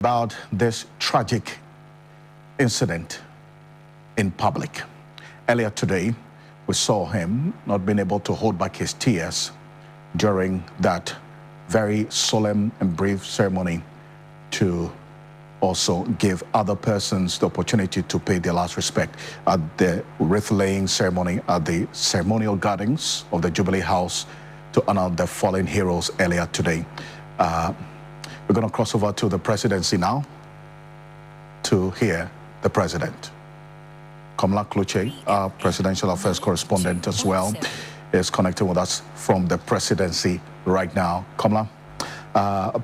About this tragic incident in public. Earlier today, we saw him not being able to hold back his tears during that very solemn and brief ceremony to also give other persons the opportunity to pay their last respect at the wreath-laying ceremony at the ceremonial gardens of the Jubilee House to honor the fallen heroes earlier today. We're going to cross over to the presidency now to hear the president. Kamla Kluche, our presidential affairs correspondent as well, is connecting with us from the presidency right now. Kamla,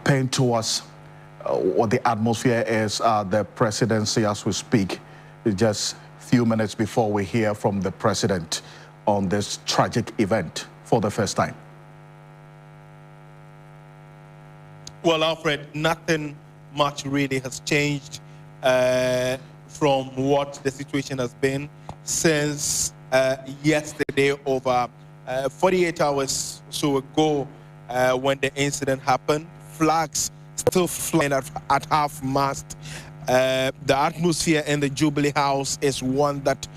paint to us what the atmosphere is at the presidency as we speak, just a few minutes before we hear from the president on this tragic event for the first time. Well, Alfred, nothing much really has changed from what the situation has been since yesterday, over 48 hours or so ago, when the incident happened. Flags still flying at half-mast. The atmosphere in the Jubilee House is one that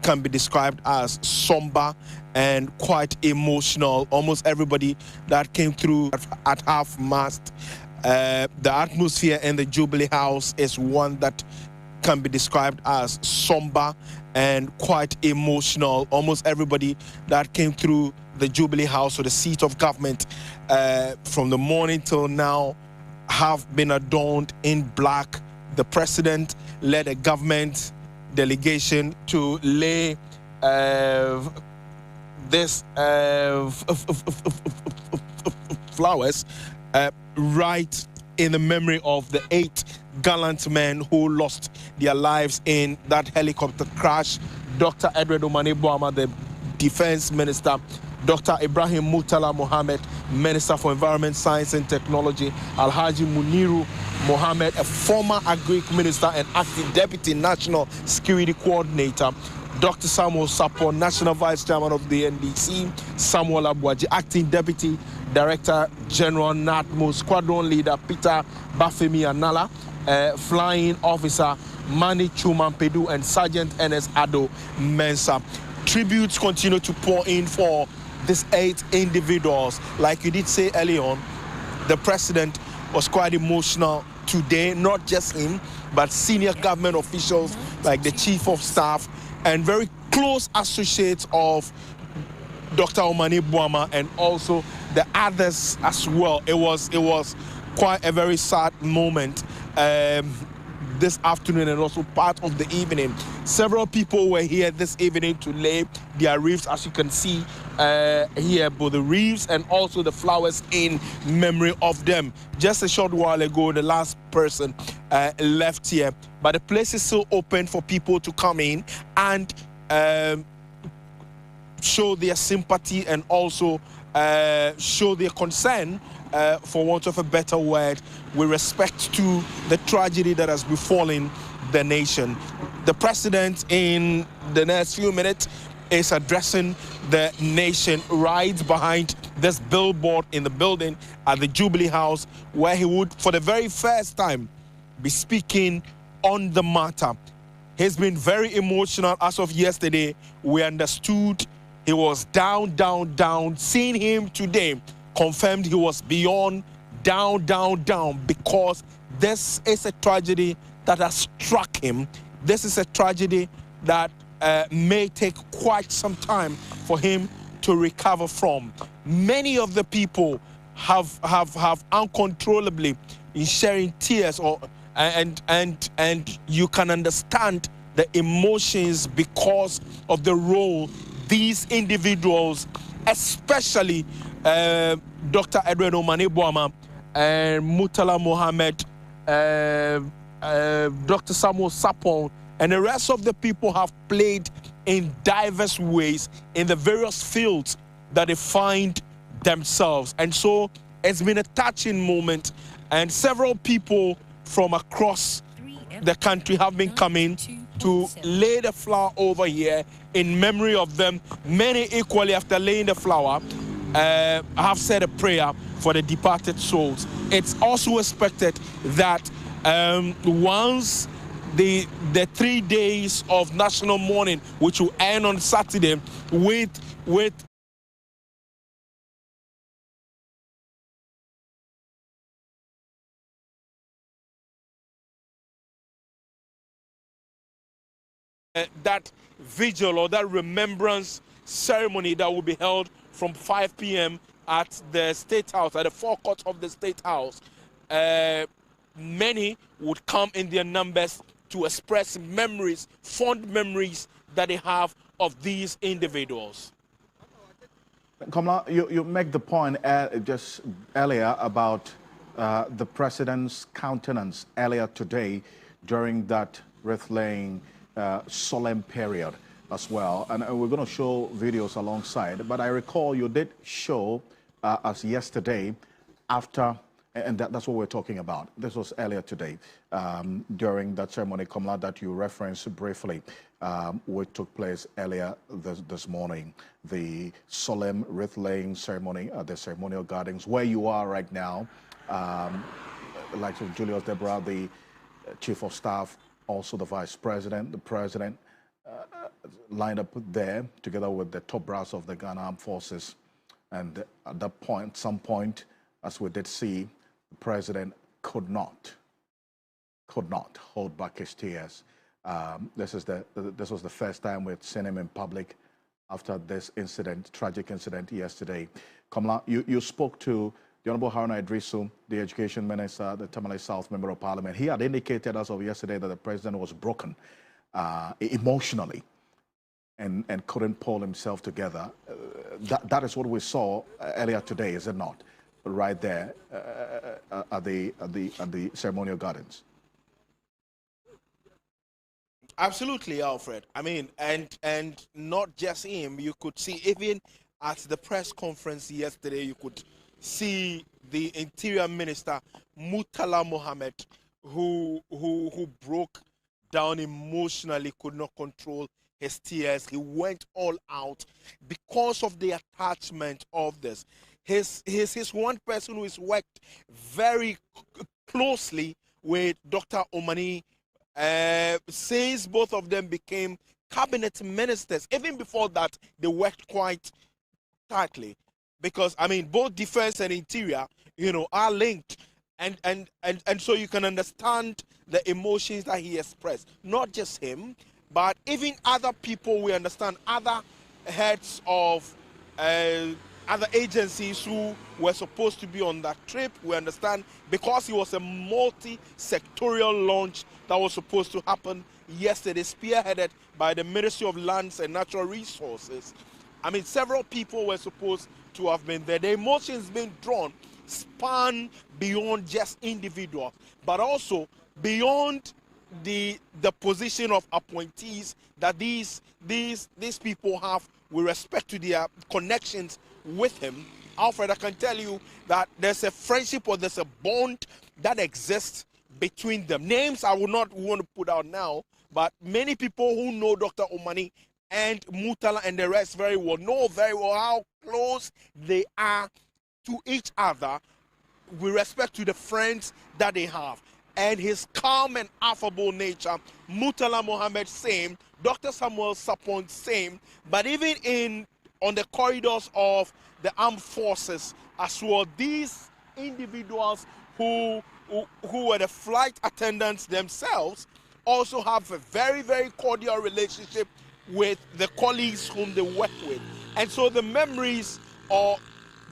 can be described as somber and quite emotional. Almost everybody that came through at half-mast. The atmosphere in the Jubilee House is one that can be described as somber and quite emotional. Almost everybody that came through the Jubilee House, or the seat of government, from the morning till now, have been adorned in black. The president led a government delegation to lay this flowers right in the memory of the 8 gallant men who lost their lives in that helicopter crash. Dr. Dramani Mahama, the defense minister, Dr. Ibrahim Murtala Mohammed, Minister for Environment, Science and Technology, Alhaji Muniru Mohammed, a former Agric Minister and acting Deputy National Security Coordinator, Dr. Samuel Sapon, National Vice Chairman of the NDC, Samuel Abuaji, Acting Deputy Director General NATMO, Squadron Leader Peter Bafemi Anala, Flying Officer Mani Chumampedu, and Sergeant Ernest Ado Mensah. Tributes continue to pour in for these 8 individuals. Like you did say early on, the president was quite emotional today, not just him, but senior government officials like the Chief of Staff and very close associates of Dr. Dramani Mahama, and also the others as well. It was quite a very sad moment this afternoon and also part of the evening. Several people were here this evening to lay their wreaths, as you can see here, both the wreaths and also the flowers in memory of them. Just a short while ago, the last person left here, but the place is still open for people to come in and show their sympathy and also show their concern, for want of a better word, with respect to the tragedy that has befallen the nation. The president, in the next few minutes, is addressing the nation right behind this billboard in the building at the Jubilee House, where he would, for the very first time, be speaking on the matter. He's been very emotional as of yesterday. We understood he was down, down, down. Seeing him today confirmed he was beyond down, down, down, because this is a tragedy that has struck him. This is a tragedy that may take quite some time for him to recover from. Many of the people have uncontrollably been sharing tears, and you can understand the emotions because of the role these individuals, especially Dr. Dramani Mahama and Murtala Mohammed, Dr. Samuel Sapon, and the rest of the people have played in diverse ways in the various fields that they find themselves. And so it's been a touching moment, and several people from across the country have been coming to lay the flower over here in memory of them. Many equally, after laying the flower, have said a prayer for the departed souls. It's also expected that once the 3 days of national mourning, which will end on Saturday, with that vigil or that remembrance ceremony that will be held from 5 p.m. at the State House, at the forecourt of the State House. Many would come in their numbers to express memories, fond memories that they have of these individuals. Kamala, you make the point just earlier about the president's countenance earlier today during that wrestling solemn period as well. And we're going to show videos alongside. But I recall you did show us yesterday after, and that's what we're talking about. This was earlier today during that ceremony, Kamala, that you referenced briefly, which took place earlier this morning. The solemn wreath-laying ceremony at the ceremonial gardens, where you are right now, like Julius Deborah, the chief of staff, also the vice president, the president, lined up there together with the top brass of the Ghana Armed Forces. And at that point, some point, as we did see, the president could not hold back his tears. This was the first time we'd seen him in public after this incident, tragic incident yesterday. Kamala, you spoke to the Honorable Haruna Idrisu, the Education Minister, the Tamale South Member of Parliament. He had indicated as of yesterday that the president was broken emotionally and couldn't pull himself together. That is what we saw earlier today, is it not? Right there at the ceremonial gardens. Absolutely, Alfred. I mean, and not just him. You could see even at the press conference yesterday, you could see the Interior Minister Murtala Mohammed, who broke down emotionally, could not control his tears. He went all out because of the attachment of this. He's one person who has worked very closely with Dr. Omani since both of them became cabinet ministers. Even before that, they worked quite tightly, because I mean both defense and interior, are linked, and so you can understand the emotions that he expressed. Not just him, but even other people. We understand other heads of other agencies who were supposed to be on that trip. We understand because it was a multi-sectorial launch that was supposed to happen yesterday, spearheaded by the Ministry of Lands and Natural Resources. I mean, several people were supposed to have been there. The emotions being drawn span beyond just individuals, but also beyond the position of appointees that these people have with respect to their connections with him. Alfred, I can tell you that there's a friendship or there's a bond that exists between them. Names I will not want to put out now, but many people who know Dr. Omani and Murtala and the rest very well know very well how close they are to each other with respect to the friends that they have. And his calm and affable nature, Murtala Mohammed same, Dr. Samuel Sapon same, but even on the corridors of the armed forces as well, these individuals who were the flight attendants themselves also have a very, very cordial relationship with the colleagues whom they work with. And so the memories or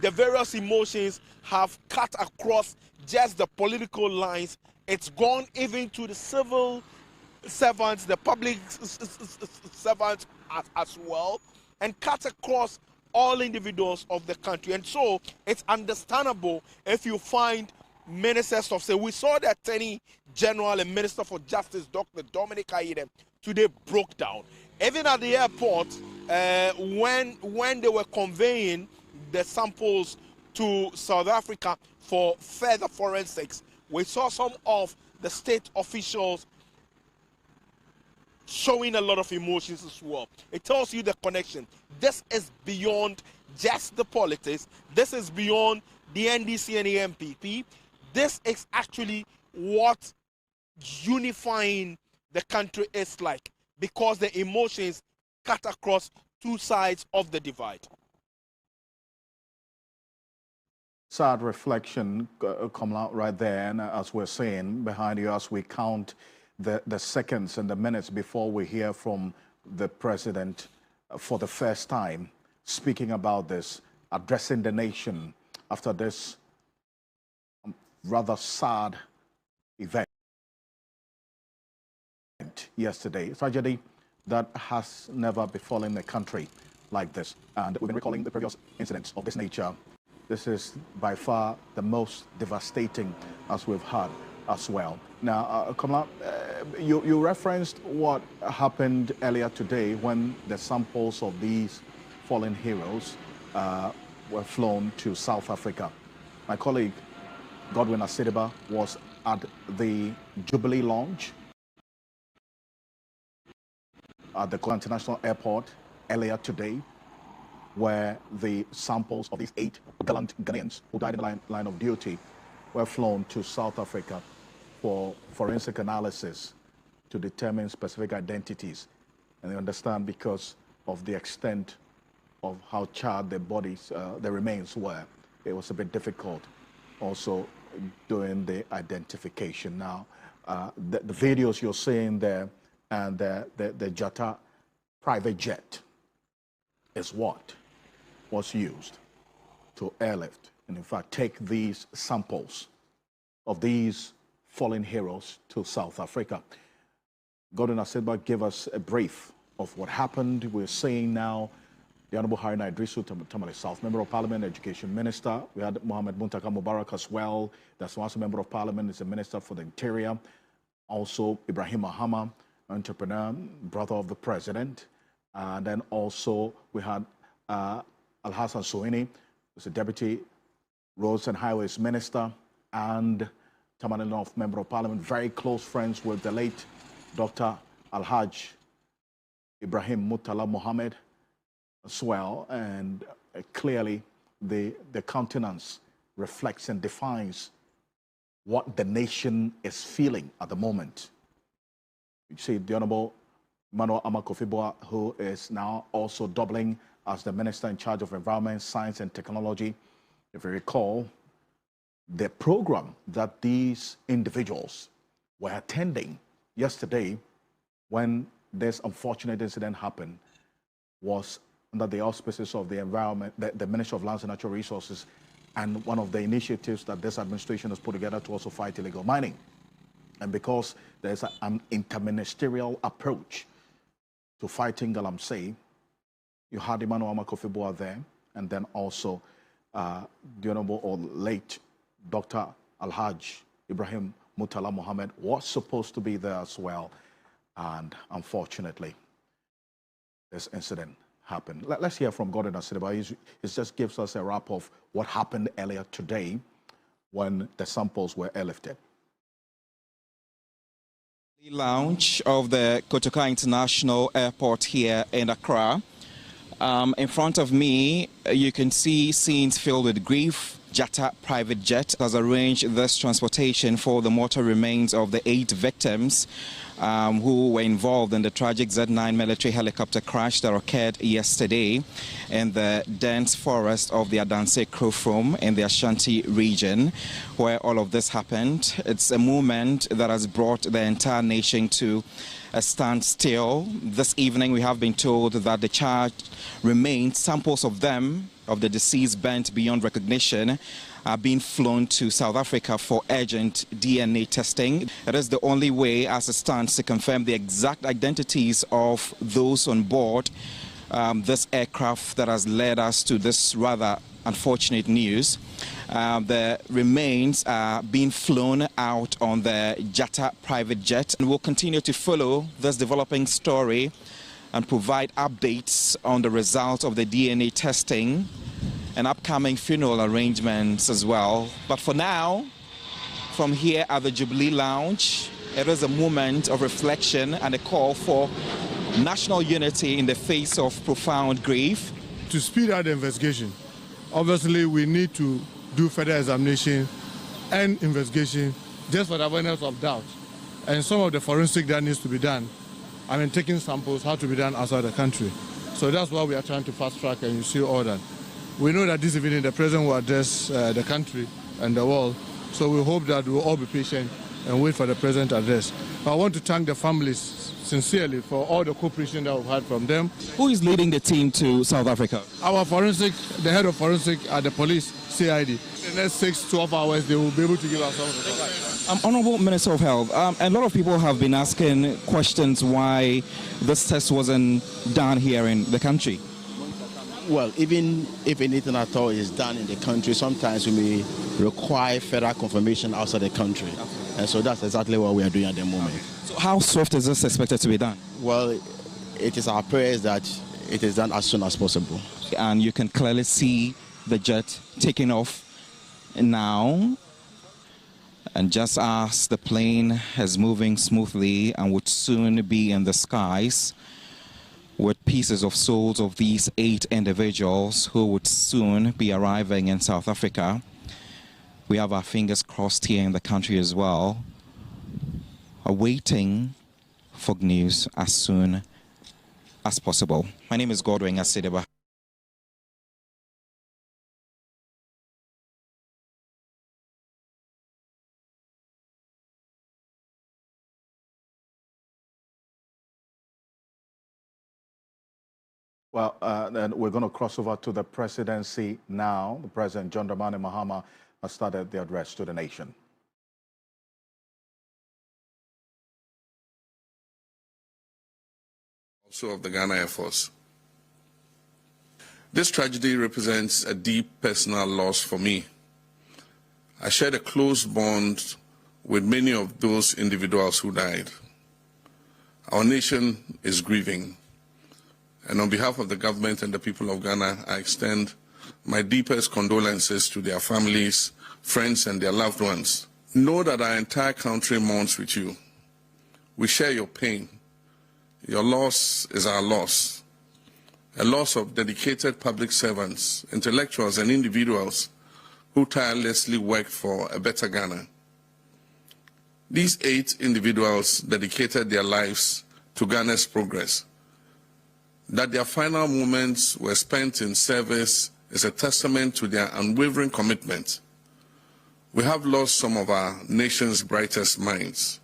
the various emotions have cut across just the political lines. It's gone even to the civil servants, the public servants as well, and cut across all individuals of the country. And so it's understandable if you find ministers of, say, we saw the Attorney General and Minister for Justice, Dr. Dominic Ayine, today broke down. Even at the airport, when they were conveying the samples to South Africa for further forensics, we saw some of the state officials showing a lot of emotions as well. It tells you the connection. This is beyond just the politics. This is beyond the NDC and the MPP. This is actually what unifying the country is like, because the emotions cut across two sides of the divide. Sad reflection coming out right there, and as we're saying behind you, as we count the seconds and the minutes before we hear from the president for the first time, speaking about this, addressing the nation after this rather sad event yesterday. Tragedy that has never befallen a country like this. And we've been recalling the previous incidents of this nature. This is by far the most devastating as we've had as well. Now, Kamala, you referenced what happened earlier today when the samples of these fallen heroes were flown to South Africa. My colleague, Godwin Asideba, was at the Jubilee Lounge at the International Airport earlier today, where the samples of these 8 gallant Ghanaians who died in the line of duty were flown to South Africa for forensic analysis to determine specific identities. And you understand, because of the extent of how charred the bodies, the remains were, it was a bit difficult also doing the identification. Now, the videos you're seeing there and the Jata private jet is what was used to airlift and, in fact, take these samples of these fallen heroes to South Africa. Gordon Asidba gave us a brief of what happened. We're seeing now the Honorable Haruna Idrisu Tamale South, Member of Parliament, Education Minister. We had Mohammed Muntaka Mubarak as well. That's also Member of Parliament, is the Minister for the Interior. Also, Dramani Mahama, entrepreneur, brother of the President. And then also we had Al-Hassan Soini, who's a Deputy Roads and Highways Minister, and Tamale North Member of Parliament, very close friends with the late Dr. Al-Hajj Ibrahim Mutala Mohammed as well. And clearly the countenance reflects and defines what the nation is feeling at the moment. You see the Honorable Emmanuel Amakofibua, who is now also doubling as the Minister in charge of Environment, Science and Technology. If you recall, the program that these individuals were attending yesterday when this unfortunate incident happened was under the auspices of the environment, the Ministry of Lands and Natural Resources, and one of the initiatives that this administration has put together to also fight illegal mining. And because there's an interministerial approach to fighting galamsey, you had Emmanuel Amakofibua there, and then also the Honorable or late Dr. Al-Hajj Ibrahim Mutala Mohammed was supposed to be there as well. And unfortunately, this incident happened. Let's hear from Gordon Asideba. He just gives us a wrap of what happened earlier today when the samples were airlifted. The lounge of the Kotoka International Airport here in Accra. In front of me, you can see scenes filled with grief. Jata private jet has arranged this transportation for the mortal remains of the 8 victims who were involved in the tragic Z9 military helicopter crash that occurred yesterday in the dense forest of the Adanse Krofrom in the Ashanti region, where all of this happened. It's a movement that has brought the entire nation to a standstill. This evening, we have been told that the charge remains. Samples of them, of the deceased bent beyond recognition, are being flown to South Africa for urgent DNA testing. It is the only way, as it stands, to confirm the exact identities of those on board this aircraft that has led us to this rather unfortunate news. The remains are being flown out on the Jata private jet, and we'll continue to follow this developing story and provide updates on the results of the DNA testing and upcoming funeral arrangements as well. But for now, from here at the Jubilee Lounge, it is a moment of reflection and a call for national unity in the face of profound grief. To speed up the investigation, obviously we need to do further examination and investigation just for the avoidance of doubt. And some of the forensic that needs to be done, I mean, taking samples, how to be done outside the country. So that's why we are trying to fast track, and you see all that. We know that this evening the President will address the country and the world, so we hope that we will all be patient and wait for the President's address. I want to thank the families sincerely for all the cooperation that we've had from them. Who is leading the team to South Africa? Our forensic, the head of forensic at the police, CID. In the next 6-12 hours, they will be able to give us all the results. Honorable Minister of Health, a lot of people have been asking questions why this test wasn't done here in the country. Well, even if anything at all is done in the country, sometimes we may require further confirmation outside the country. And so that's exactly what we are doing at the moment. So how swift is this expected to be done? Well, it is our prayers that it is done as soon as possible. And you can clearly see the jet taking off now. And just as the plane is moving smoothly and would soon be in the skies, with pieces of souls of these 8 individuals who would soon be arriving in South Africa. We have our fingers crossed here in the country as well, awaiting for news as soon as possible. My name is Godwin Asideba. Well, then we're going to cross over to the presidency now. The President, John Dramani Mahama, has started the address to the nation. Also of the Ghana Air Force. This tragedy represents a deep personal loss for me. I shared a close bond with many of those individuals who died. Our nation is grieving. And on behalf of the government and the people of Ghana, I extend my deepest condolences to their families, friends, and their loved ones. Know that our entire country mourns with you. We share your pain. Your loss is our loss. A loss of dedicated public servants, intellectuals, and individuals who tirelessly worked for a better Ghana. These 8 individuals dedicated their lives to Ghana's progress. That their final moments were spent in service is a testament to their unwavering commitment. We have lost some of our nation's brightest minds.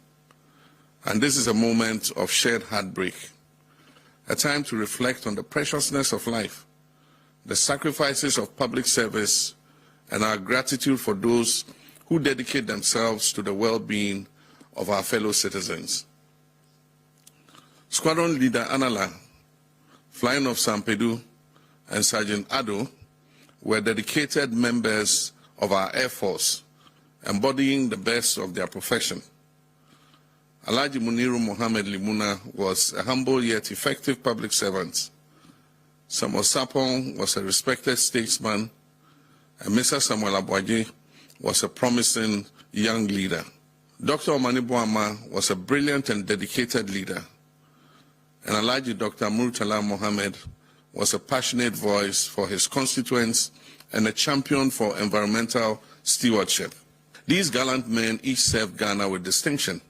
And this is a moment of shared heartbreak, a time to reflect on the preciousness of life, the sacrifices of public service, and our gratitude for those who dedicate themselves to the well-being of our fellow citizens. Squadron Leader Anala, Flying of Sampedu, and Sergeant Ado were dedicated members of our Air Force, embodying the best of their profession. Alhaji Muniru Mohammed Limuna was a humble yet effective public servant. Samuel Sapong was a respected statesman, and Mr. Samuel Abwaje was a promising young leader. Dr. Omani Mahama was a brilliant and dedicated leader. And Alhaji Dr. Murtala Mohammed was a passionate voice for his constituents and a champion for environmental stewardship. These gallant men each served Ghana with distinction.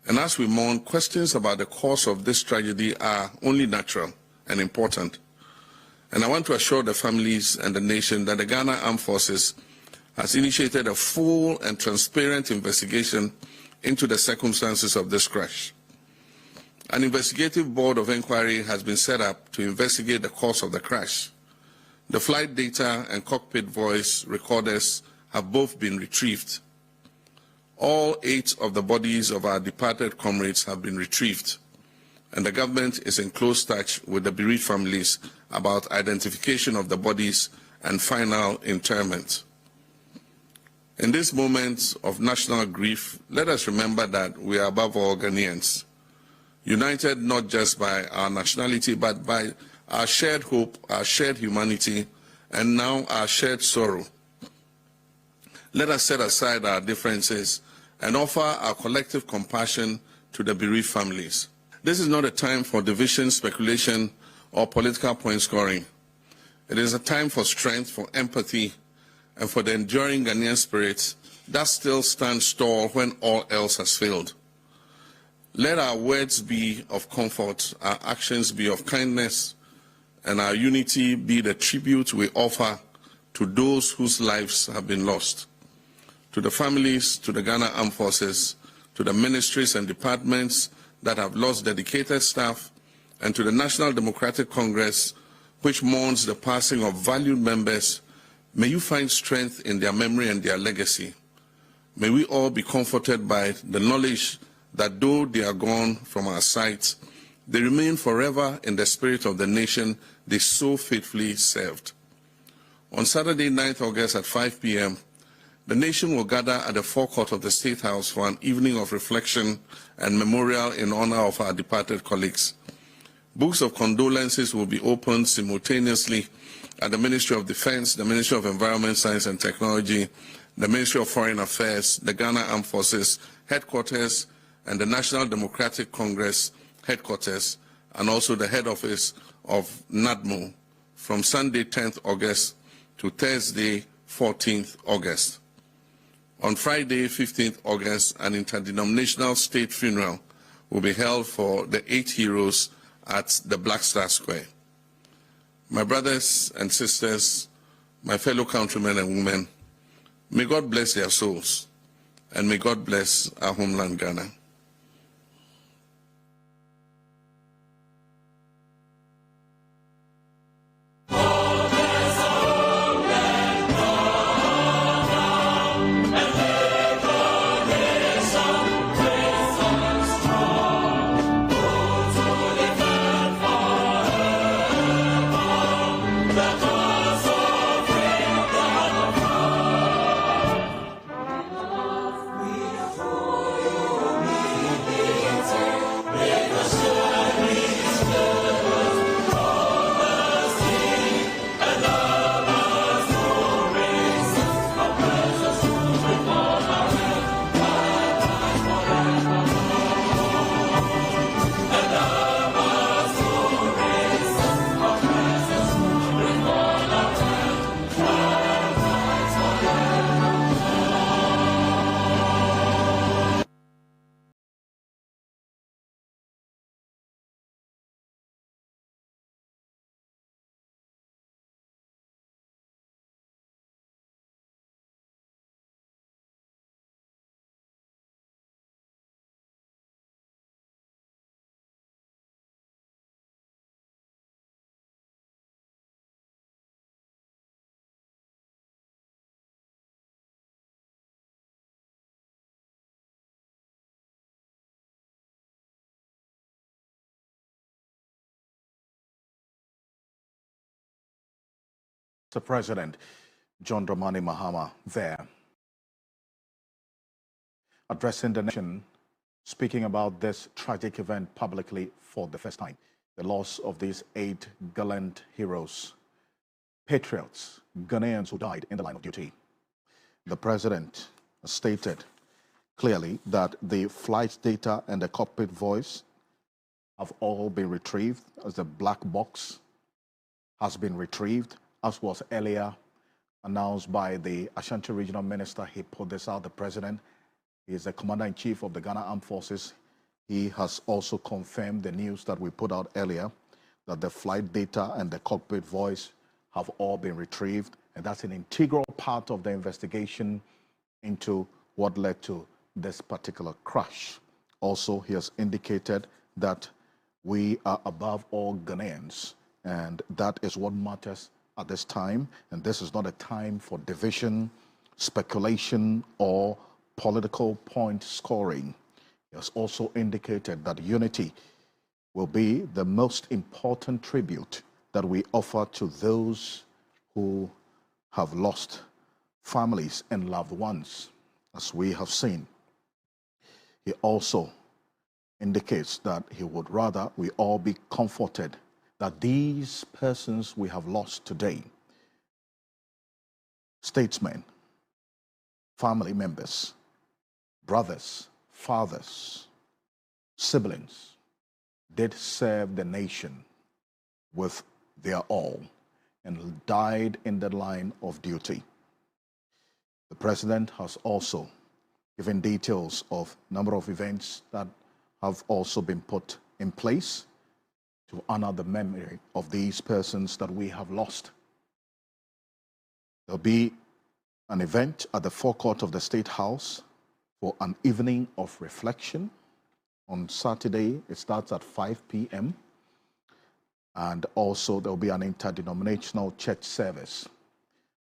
And as we mourn, questions about the cause of this tragedy are only natural and important. And I want to assure the families and the nation that the Ghana Armed Forces has initiated a full and transparent investigation into the circumstances of this crash. An investigative board of inquiry has been set up to investigate the cause of the crash. The flight data and cockpit voice recorders have both been retrieved. All 8 of the bodies of our departed comrades have been retrieved, and the government is in close touch with the bereaved families about identification of the bodies and final interment. In this moment of national grief, let us remember that we are above all Ghanaians, united not just by our nationality, but by our shared hope, our shared humanity, and now our shared sorrow. Let us set aside our differences and offer our collective compassion to the bereaved families. This is not a time for division, speculation, or political point scoring. It is a time for strength, for empathy, and for the enduring Ghanaian spirit that still stands tall when all else has failed. Let our words be of comfort, our actions be of kindness, and our unity be the tribute we offer to those whose lives have been lost. To the families, to the Ghana Armed Forces, to the ministries and departments that have lost dedicated staff, and to the National Democratic Congress, which mourns the passing of valued members, may you find strength in their memory and their legacy. May we all be comforted by the knowledge that though they are gone from our sight, they remain forever in the spirit of the nation they so faithfully served. On Saturday, 9th August at 5 p.m., the nation will gather at the forecourt of the State House for an evening of reflection and memorial in honor of our departed colleagues. Books of condolences will be opened simultaneously at the Ministry of Defense, the Ministry of Environment, Science and Technology, the Ministry of Foreign Affairs, the Ghana Armed Forces headquarters, and the National Democratic Congress headquarters, and also the head office of NADMO from Sunday, 10th August to Thursday, 14th August. On Friday, 15th August, an interdenominational state funeral will be held for the 8 heroes at the Black Star Square. My brothers and sisters, my fellow countrymen and women, may God bless their souls, and may God bless our homeland, Ghana. The President, John Dramani Mahama, there, addressing the nation, speaking about this tragic event publicly for the first time, the loss of these 8 gallant heroes, patriots, Ghanaians who died in the line of duty. The President stated clearly that the flight data and the cockpit voice have all been retrieved, as the black box has been retrieved, as was earlier announced by the Ashanti Regional Minister. He put this out, the President. He is the Commander-in-Chief of the Ghana Armed Forces. He has also confirmed the news that we put out earlier, that the flight data and the cockpit voice have all been retrieved, and that's an integral part of the investigation into what led to this particular crash. Also, he has indicated that we are above all Ghanaians, and that is what matters at this time, and this is not a time for division, speculation, or political point scoring. He has also indicated that unity will be the most important tribute that we offer to those who have lost families and loved ones, as we have seen. He also indicates that he would rather we all be comforted that these persons we have lost today, statesmen, family members, brothers, fathers, siblings, did serve the nation with their all and died in the line of duty. The President has also given details of a number of events that have also been put in place to honor the memory of these persons that we have lost. There'll be an event at the forecourt of the State House for an evening of reflection. On Saturday, it starts at 5 p.m. And also there'll be an interdenominational church service.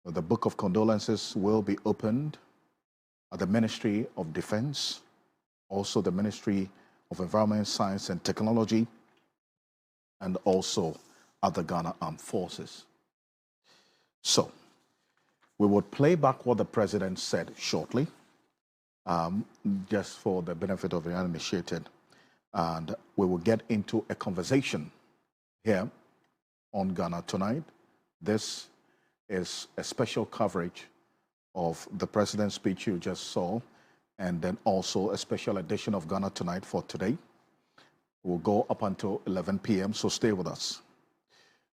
The book of condolences will be opened at the Ministry of Defense, also the Ministry of Environment, Science and Technology, and also at the Ghana Armed Forces. So, we would play back what the president said shortly, just for the benefit of the uninitiated, and we will get into a conversation here on Ghana Tonight. This is a special coverage of the president's speech you just saw, and then also a special edition of Ghana Tonight for today. We'll go up until 11 p.m., so stay with us.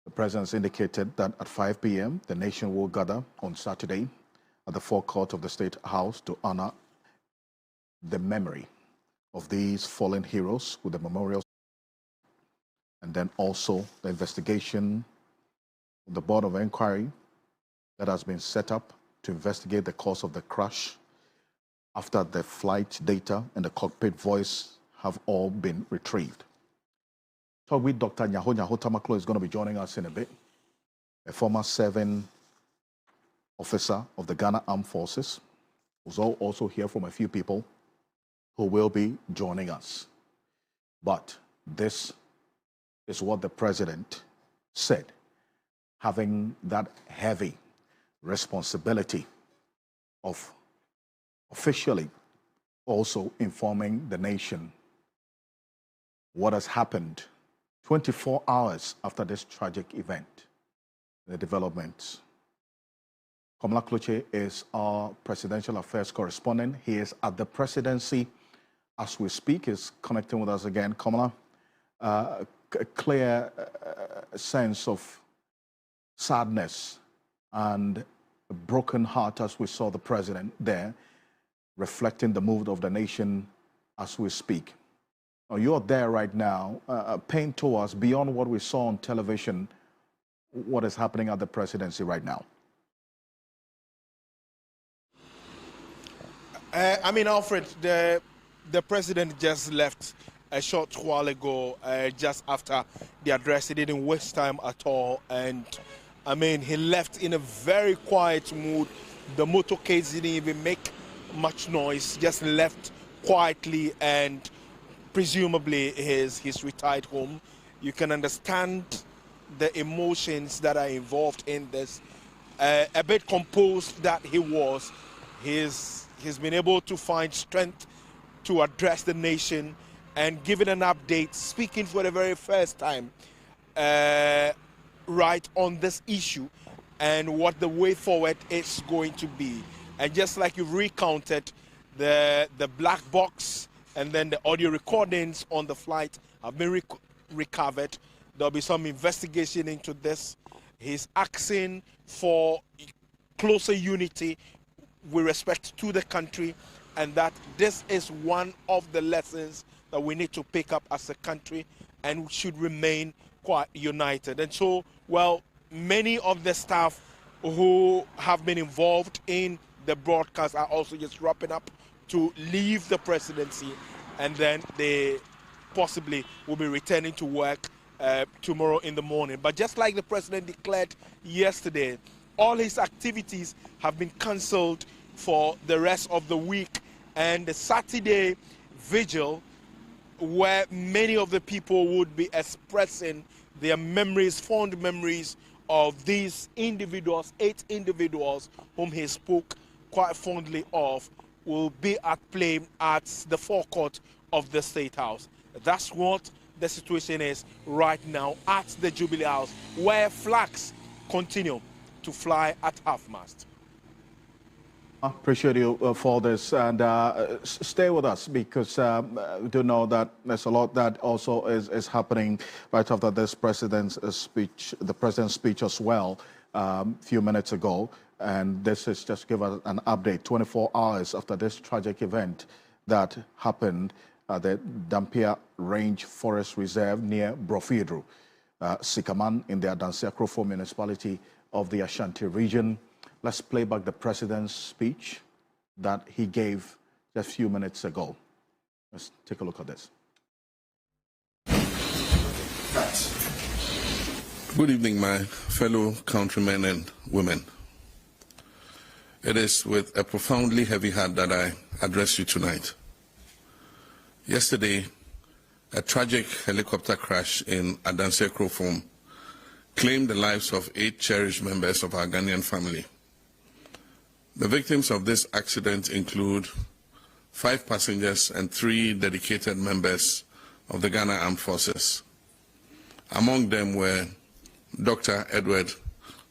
The president has indicated that at 5 p.m., the nation will gather on Saturday at the forecourt of the State House to honor the memory of these fallen heroes with the memorials, and then also the investigation, the board of inquiry that has been set up to investigate the cause of the crash after the flight data and the cockpit voice have all been retrieved. So with Dr. Nyaho Tamaklo is going to be joining us in a bit, a former serving officer of the Ghana Armed Forces. We'll also hear from a few people who will be joining us. But this is what the president said, having that heavy responsibility of officially also informing the nation what has happened 24 hours after this tragic event, the developments. Komla Kloche is our presidential affairs correspondent. He is at the presidency as we speak. He's connecting with us again. Komla, a clear sense of sadness and a broken heart as we saw the president there, reflecting the mood of the nation as we speak. Now, you're there right now. Paint to us, beyond what we saw on television, what is happening at the presidency right now. Alfred, the president just left a short while ago, just after the address. He didn't waste time at all. And, he left in a very quiet mood. The motorcades didn't even make much noise, just left quietly, and presumably he's retired home. You can understand the emotions that are involved in this. A bit composed that he was. He's been able to find strength to address the nation and give it an update, speaking for the very first time right on this issue and what the way forward is going to be. And just like you've recounted, the black box and then the audio recordings on the flight have been recovered. There'll be some investigation into this. He's asking for closer unity with respect to the country, and that this is one of the lessons that we need to pick up as a country, and we should remain quite united. And so, well, many of the staff who have been involved in the broadcast are also just wrapping up to leave the presidency, and then they possibly will be returning to work tomorrow in the morning. But just like the president declared yesterday, all his activities have been cancelled for the rest of the week, and the Saturday vigil, where many of the people would be expressing their memories, fond memories of these individuals, 8 individuals whom he spoke quite fondly of, will be at play at the forecourt of the State House. That's what the situation is right now at the Jubilee House, where flags continue to fly at half-mast. I appreciate you for this, and stay with us, because we do know that there's a lot that also is happening right after this president's speech, the president's speech as well, a few minutes ago. And this is just to give us an update 24 hours after this tragic event that happened at the Dampier Range Forest Reserve near Brofidru, Sikaman in the Adansi Akrofo municipality of the Ashanti region. Let's play back the president's speech that he gave just a few minutes ago. Let's take a look at this. Good evening, my fellow countrymen and women. It is with a profoundly heavy heart that I address you tonight. Yesterday, a tragic helicopter crash in Adansi Akrofo claimed the lives of 8 cherished members of our Ghanaian family. The victims of this accident include 5 passengers and 3 dedicated members of the Ghana Armed Forces. Among them were Dr. Edward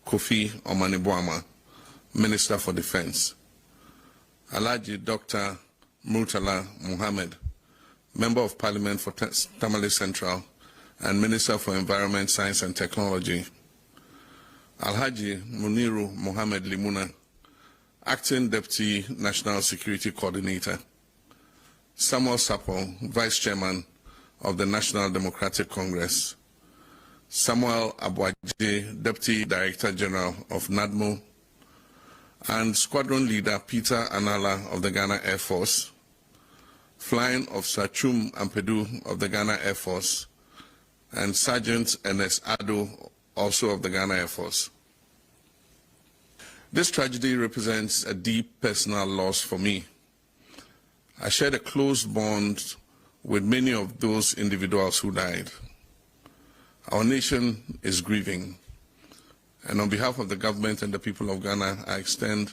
Kofi Omaniboama, Minister for Defense; Alhaji Dr. Murtala Muhammad, Member of Parliament for Tamale Central and Minister for Environment, Science and Technology; Alhaji Muniru Mohammed Limuna, Acting Deputy National Security Coordinator; Samuel Sapo, Vice Chairman of the National Democratic Congress; Samuel Abuaje, Deputy Director General of NADMO; and Squadron Leader Peter Anala of the Ghana Air Force, Flying Officer Chum Ampedu of the Ghana Air Force, and Sergeant Ernest Ado, also of the Ghana Air Force. This tragedy represents a deep personal loss for me. I shared a close bond with many of those individuals who died. Our nation is grieving, and on behalf of the government and the people of Ghana, I extend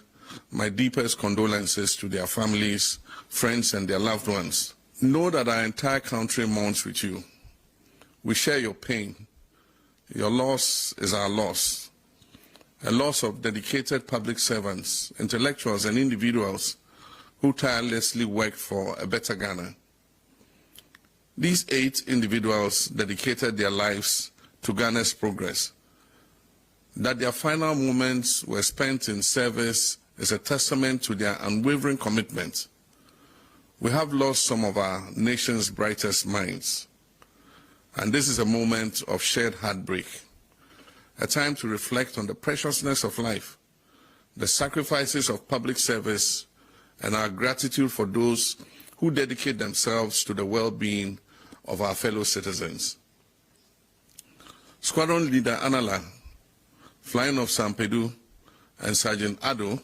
my deepest condolences to their families, friends, and their loved ones. Know that our entire country mourns with you. We share your pain. Your loss is our loss. A loss of dedicated public servants, intellectuals, and individuals who tirelessly worked for a better Ghana. These 8 individuals dedicated their lives to Ghana's progress. That their final moments were spent in service is a testament to their unwavering commitment. We have lost some of our nation's brightest minds, and this is a moment of shared heartbreak, a time to reflect on the preciousness of life, the sacrifices of public service, and our gratitude for those who dedicate themselves to the well-being of our fellow citizens. Squadron Leader Anala, Flying Officer Ampedu, and Sergeant Ado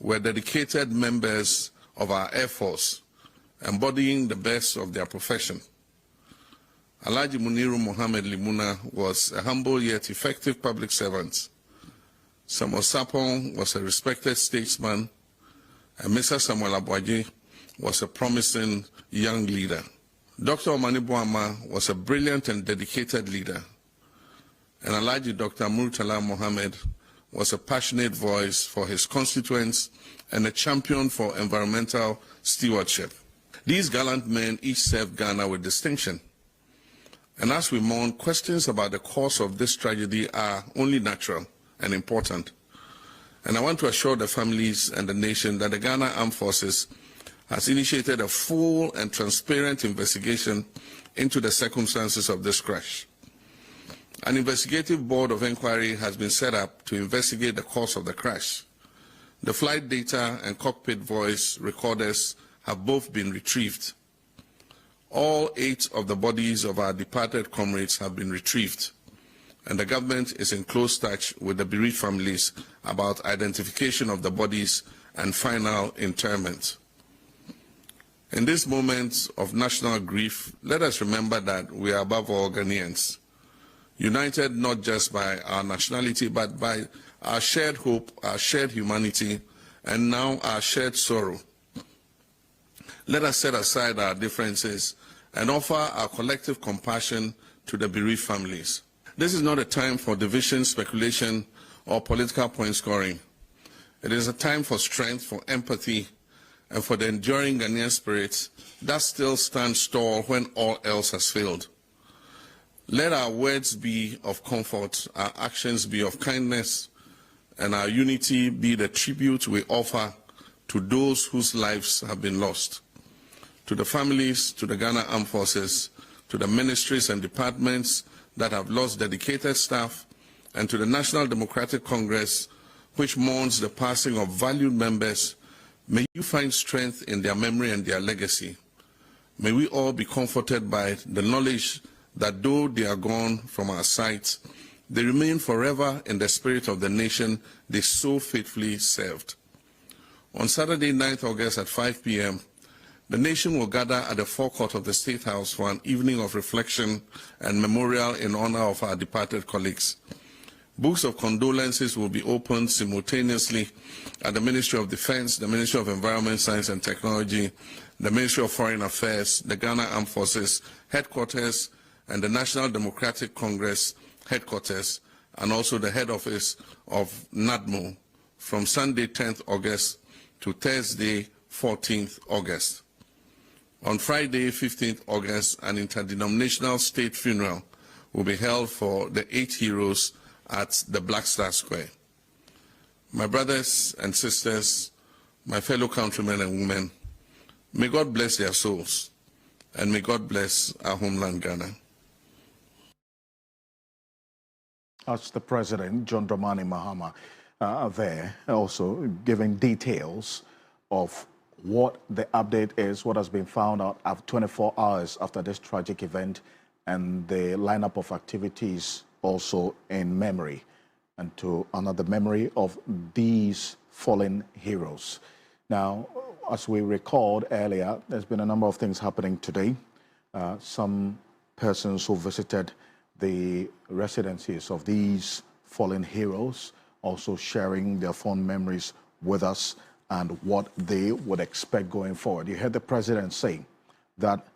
were dedicated members of our Air Force, embodying the best of their profession. Alhaji Muniru Mohammed Limuna was a humble yet effective public servant. Samuel Sapong was a respected statesman, and Mr. Samuel Abuaje was a promising young leader. Dr. Omaniboama was a brilliant and dedicated leader, and Alhaji Dr. Murtala Muhammad was a passionate voice for his constituents and a champion for environmental stewardship. These gallant men each served Ghana with distinction. And as we mourn, questions about the cause of this tragedy are only natural and important. And I want to assure the families and the nation that the Ghana Armed Forces has initiated a full and transparent investigation into the circumstances of this crash. An investigative board of inquiry has been set up to investigate the cause of the crash. The flight data and cockpit voice recorders have both been retrieved. All 8 of the bodies of our departed comrades have been retrieved, and the government is in close touch with the bereaved families about identification of the bodies and final interment. In this moment of national grief, let us remember that we are above all Ghanaians, united not just by our nationality, but by our shared hope, our shared humanity, and now our shared sorrow. Let us set aside our differences and offer our collective compassion to the bereaved families. This is not a time for division, speculation, or political point scoring. It is a time for strength, for empathy, and for the enduring Ghanaian spirit that still stands tall when all else has failed. Let our words be of comfort, our actions be of kindness, and our unity be the tribute we offer to those whose lives have been lost. to the families, to the Ghana Armed Forces, to the ministries and departments that have lost dedicated staff, and to the National Democratic Congress, which mourns the passing of valued members, may you find strength in their memory and their legacy. May we all be comforted by the knowledge that though they are gone from our sight, they remain forever in the spirit of the nation they so faithfully served. On Saturday, 9th August at 5 p.m., the nation will gather at the forecourt of the State House for an evening of reflection and memorial in honor of our departed colleagues. Books of condolences will be opened simultaneously at the Ministry of Defense, the Ministry of Environment, Science and Technology, the Ministry of Foreign Affairs, the Ghana Armed Forces headquarters, and the National Democratic Congress headquarters, and also the head office of NADMO from Sunday, 10th August to Thursday, 14th August. On Friday, 15th August, an interdenominational state funeral will be held for the 8 heroes at the Black Star Square. My brothers and sisters, my fellow countrymen and women, may God bless their souls, and may God bless our homeland, Ghana. That's the President, John Dramani Mahama, there also giving details of what the update is, what has been found out after 24 hours after this tragic event, and the lineup of activities also in memory and to honor the memory of these fallen heroes. Now, as we recalled earlier, there's been a number of things happening today. Some persons who visited the residencies of these fallen heroes also sharing their fond memories with us and what they would expect going forward. You heard the president say that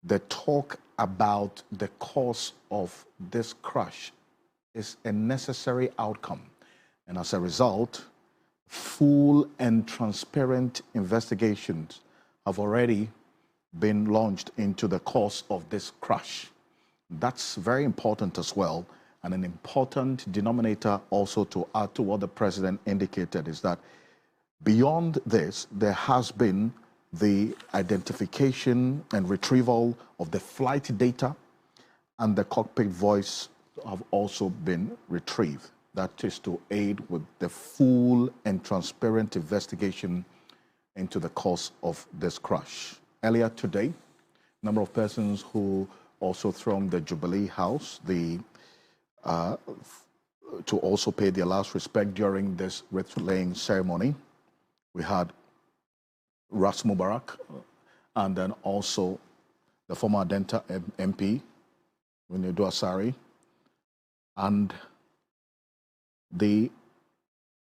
the talk about the cause of this crash is a necessary outcome. And as a result, full and transparent investigations have already been launched into the cause of this crash. That's very important as well. And an important denominator also to add to what the president indicated is that beyond this, there has been the identification and retrieval of the flight data, and the cockpit voice have also been retrieved. That is to aid with the full and transparent investigation into the cause of this crash. Earlier today, a number of persons who also thronged the Jubilee House to also pay their last respect during this wreath-laying ceremony. We had Ras Mubarak, and then also the former Denta MP, Winedu Asari, and the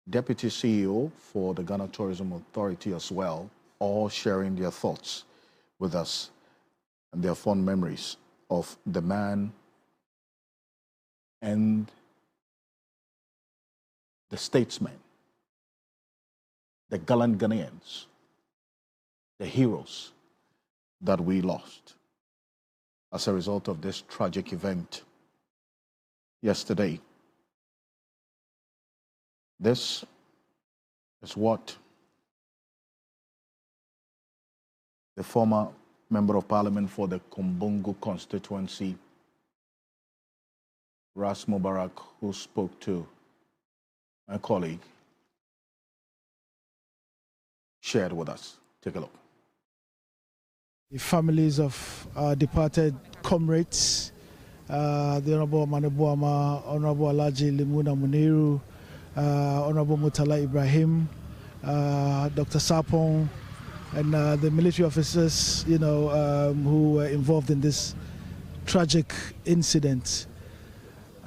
Deputy CEO for the Ghana Tourism Authority as well, all sharing their thoughts with us and their fond memories of the man and the statesmen, the gallant Ghanaians, the heroes that we lost as a result of this tragic event yesterday. This is what the former Member of Parliament for the Kumbungu constituency, Ras Mubarak, who spoke to my colleague, shared with us. Take a look. The families of our departed comrades, the Honorable Mane Boama, Honorable Alaji Limuna Muniru, Honorable Mutala Ibrahim, Dr. Sapong, and the military officers, who were involved in this tragic incident.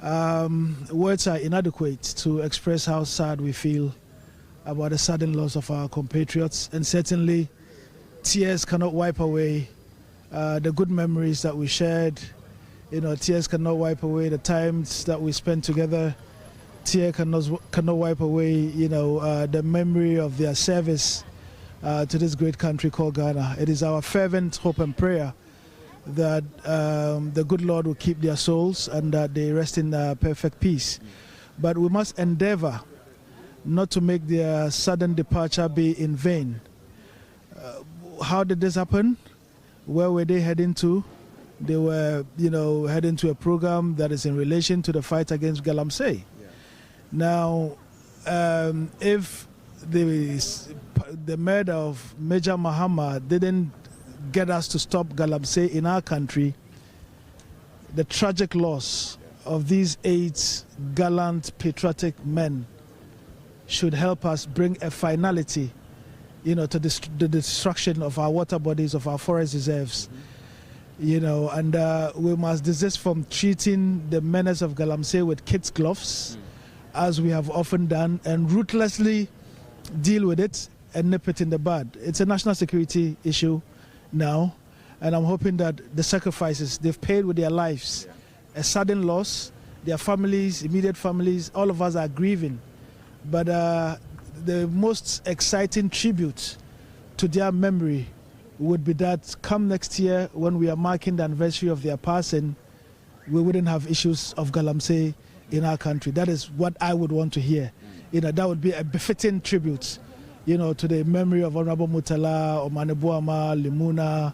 Words are inadequate to express how sad we feel about the sudden loss of our compatriots, and certainly tears cannot wipe away the good memories that we shared. Tears cannot wipe away the times that we spent together. Tears cannot wipe away, the memory of their service to this great country called Ghana. It is our fervent hope and prayer that the good Lord will keep their souls and that they rest in perfect peace. But we must endeavor not to make their sudden departure be in vain. How did this happen? Where were they heading to? They were, heading to a program that is in relation to the fight against galamsey. Yeah. Now, if the murder of Major Mahama didn't get us to stop galamsey in our country, the tragic loss of these 8 gallant, patriotic men should help us bring a finality, to the destruction of our water bodies, of our forest reserves. And we must desist from treating the menace of galamsey with kids' gloves, as we have often done, and ruthlessly deal with it and nip it in the bud. It's a national security issue now, and I'm hoping that the sacrifices they've paid with their lives, a sudden loss, their families, immediate families, all of us are grieving. But the most exciting tribute to their memory would be that come next year, when we are marking the anniversary of their passing, we wouldn't have issues of galamsey in our country. That is what I would want to hear. That would be a befitting tribute, to the memory of Honorable Mutala, Omane Buama, Limuna,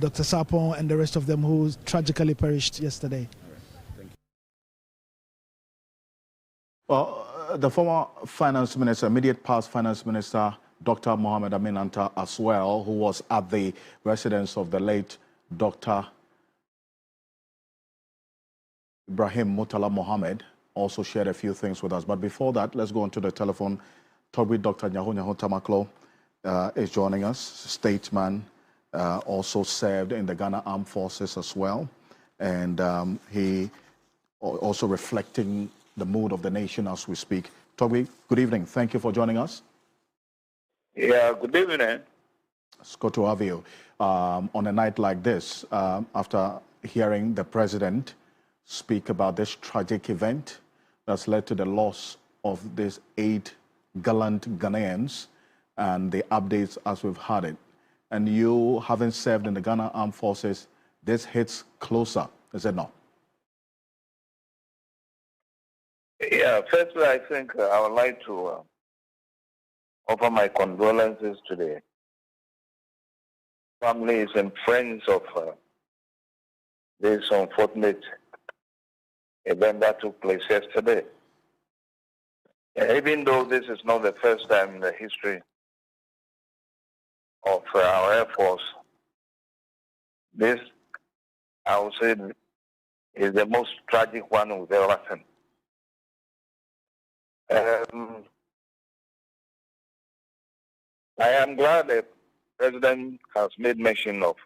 Dr. Sapon, and the rest of them who tragically perished yesterday. Well, the former finance minister, immediate past finance minister, Dr. Mohammed Amin Anta as well, who was at the residence of the late Dr. Ibrahim Mutala Mohammed, also shared a few things with us. But before that, let's go on to the telephone. Toby Dr. Nyaho Tamaklo is joining us, statesman, also served in the Ghana Armed Forces as well. And he also reflecting the mood of the nation as we speak. Toby, good evening. Thank you for joining us. Yeah, good evening. It's good to have you on a night like this, after hearing the president speak about this tragic event that's led to the loss of these 8 gallant Ghanaians and the updates as we've had it. And you, having served in the Ghana Armed Forces, this hits closer, is it not? Yeah, firstly, I think I would like to offer my condolences to the families and friends of this unfortunate event that took place yesterday. Even though this is not the first time in the history of our Air Force, this, I would say, is the most tragic one we've ever seen. I am glad the President has made mention of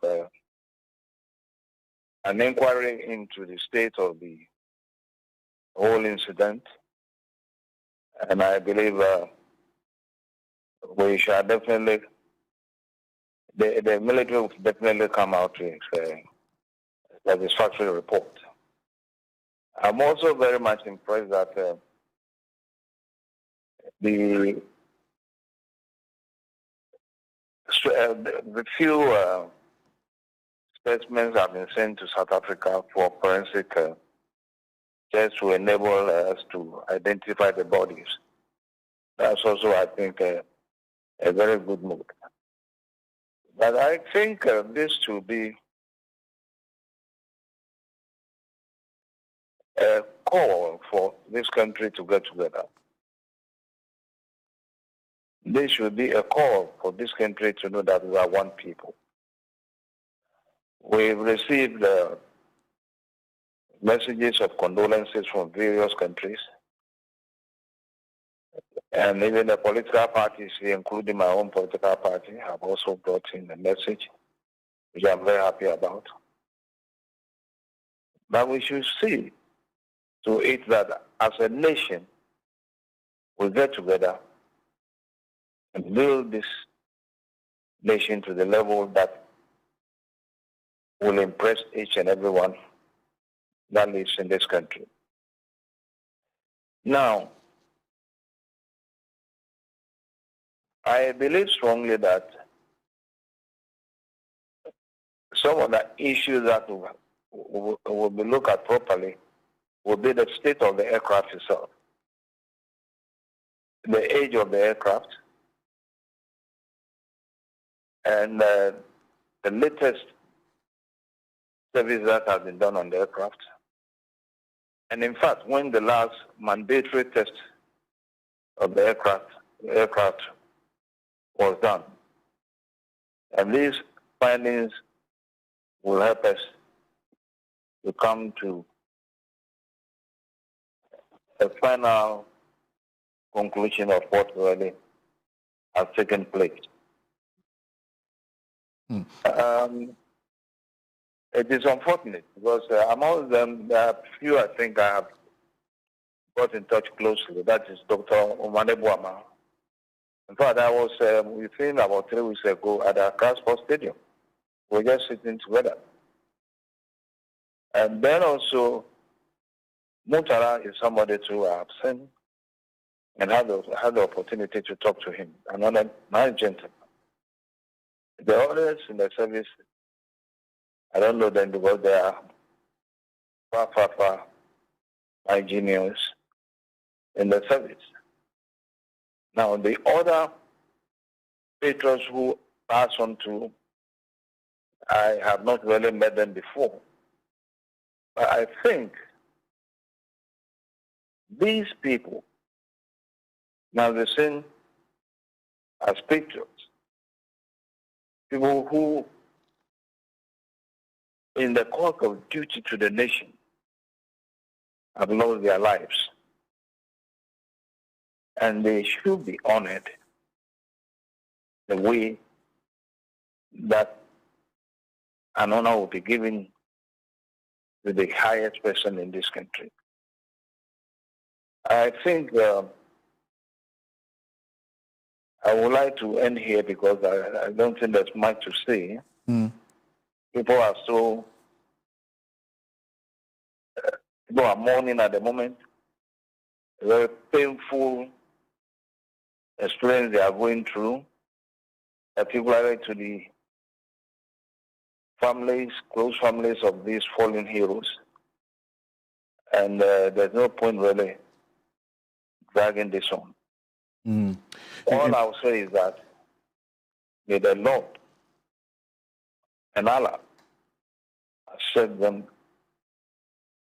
an inquiry into the state of the whole incident, and I believe we shall definitely, the military will definitely come out with a satisfactory report. I'm also very much impressed that the few specimens have been sent to South Africa for forensic tests to enable us to identify the bodies. That's also, I think, a very good move. But I think this should be a call for this country to get together. This should be a call for this country to know that we are one people. We've received messages of condolences from various countries, and even the political parties, including my own political party, have also brought in a message, which I'm very happy about. But we should see to it that as a nation, we get together and build this nation to the level that will impress each and everyone that lives in this country. Now, I believe strongly that some of the issues that will be looked at properly will be the state of the aircraft itself, the age of the aircraft, and the latest service that has been done on the aircraft. And in fact, when the last mandatory test of the aircraft was done, and these findings will help us to come to a final conclusion of what really has taken place. It is unfortunate because among them, there are few I think I have got in touch closely. That is Dr. Dramani Mahama. In fact, I was with him about 3 weeks ago at the Accra Sports Stadium. We were just sitting together. And then also, Mutara is somebody too I have seen and had the opportunity to talk to him. Another nice gentleman. The others in the service, I don't know them because they are far engineers in the service. Now, the other patrons who pass on to, I have not really met them before. But I think these people now be seen as patriots, people who, in the cause of duty to the nation, have lost their lives. And they should be honored the way that an honor will be given to the highest person in this country. I think I would like to end here because I don't think there's much to say. People are so, people are mourning at the moment. A very painful experience they are going through, particularly to the families, close families of these fallen heroes. And there's no point really dragging this on. All I'll say is that may the Lord and Allah accept them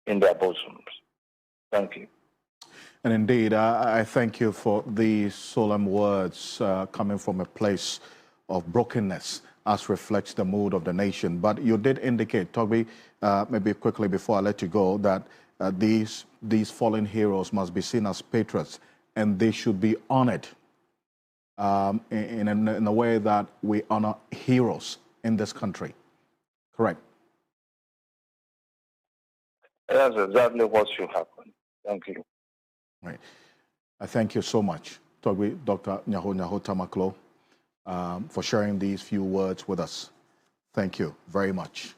in their bosoms. Thank you. And indeed, I thank you for these solemn words coming from a place of brokenness as reflects the mood of the nation. But you did indicate, Togby, maybe quickly before I let you go, that these fallen heroes must be seen as patriots and they should be honored in a way that we honor heroes in this country. Correct? That's exactly what should happen. Thank you. Right. I thank you so much, Togby, Dr. Nyaho Tamaklo, for sharing these few words with us. Thank you very much.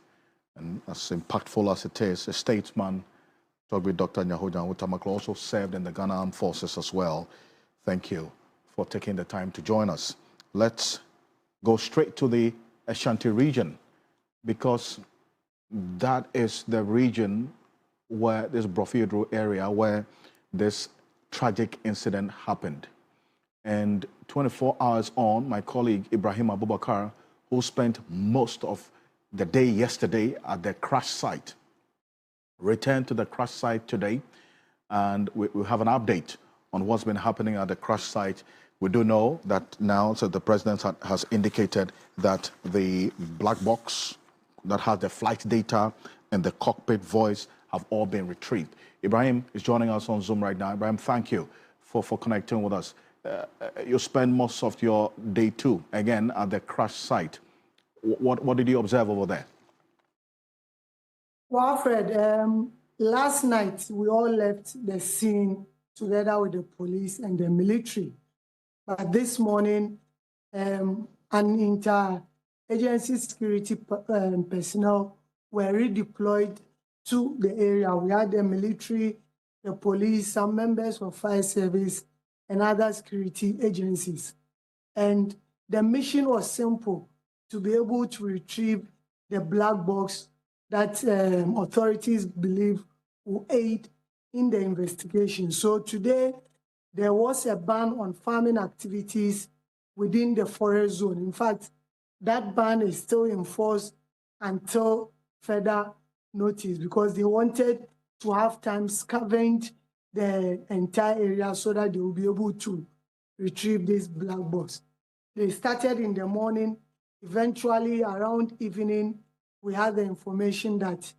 And as impactful as it is, a statesman, Togby Dr. Nyaho Tamaklo also served in the Ghana Armed Forces as well. Thank you for taking the time to join us. Let's go straight to the Ashanti region because that is the region where this Brofidro area where this tragic incident happened. And 24 hours on, my colleague Ibrahim Abubakar, who spent most of the day yesterday at the crash site, returned to the crash site today, and we have an update on what's been happening at the crash site. We do know that now, so the president has indicated that the black box that has the flight data and the cockpit voice have all been retrieved. Ibrahim is joining us on Zoom right now. Ibrahim, thank you for connecting with us. You spend most of your day too, again, at the crash site. What did you observe over there? Well, Alfred, last night we all left the scene together with the police and the military. But this morning, an inter-agency security personnel were redeployed to the area. We had the military, the police, some members of fire service, and other security agencies. And the mission was simple, to be able to retrieve the black box that authorities believe will aid in the investigation. So today, there was a ban on farming activities within the forest zone. In fact, that ban is still in force until further notice, because they wanted to have time scavenge the entire area so that they will be able to retrieve this black box. They started in the morning. Eventually, around evening, we had the information that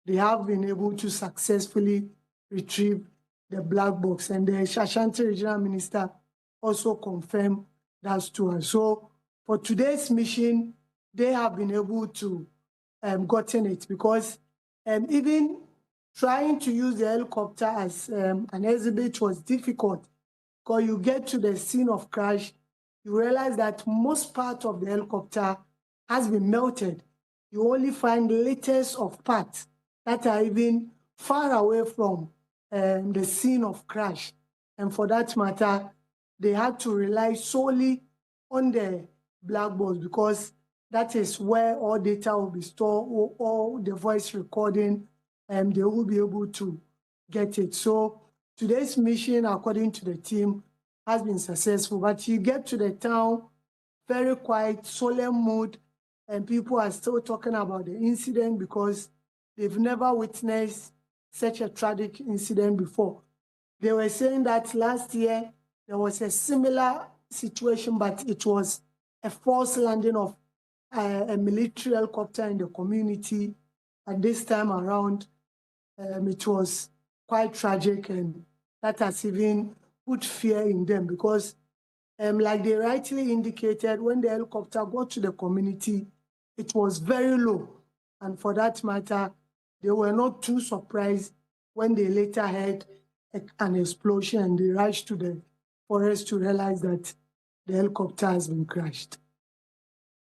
they have been able to successfully retrieve the black box. And the Ashanti Regional Minister also confirmed that to us. So for today's mission, they have been able to gotten it, because even trying to use the helicopter as an exhibit was difficult, because you get to the scene of crash, you realize that most part of the helicopter has been melted. You only find litters of parts that are even far away from the scene of crash. And for that matter, they had to rely solely on the black box, because that is where all data will be stored, all the voice recording, and they will be able to get it. So today's mission, according to the team, has been successful. But you get to the town, very quiet, solemn mood, and people are still talking about the incident because they've never witnessed such a tragic incident before. They were saying that last year there was a similar situation, but it was a forced landing of a military helicopter in the community. And this time around, it was quite tragic, and that has even put fear in them, because like they rightly indicated, when the helicopter got to the community, it was very low. And for that matter, they were not too surprised when they later heard an explosion and they rushed to the forest to realize that the helicopter has been crashed.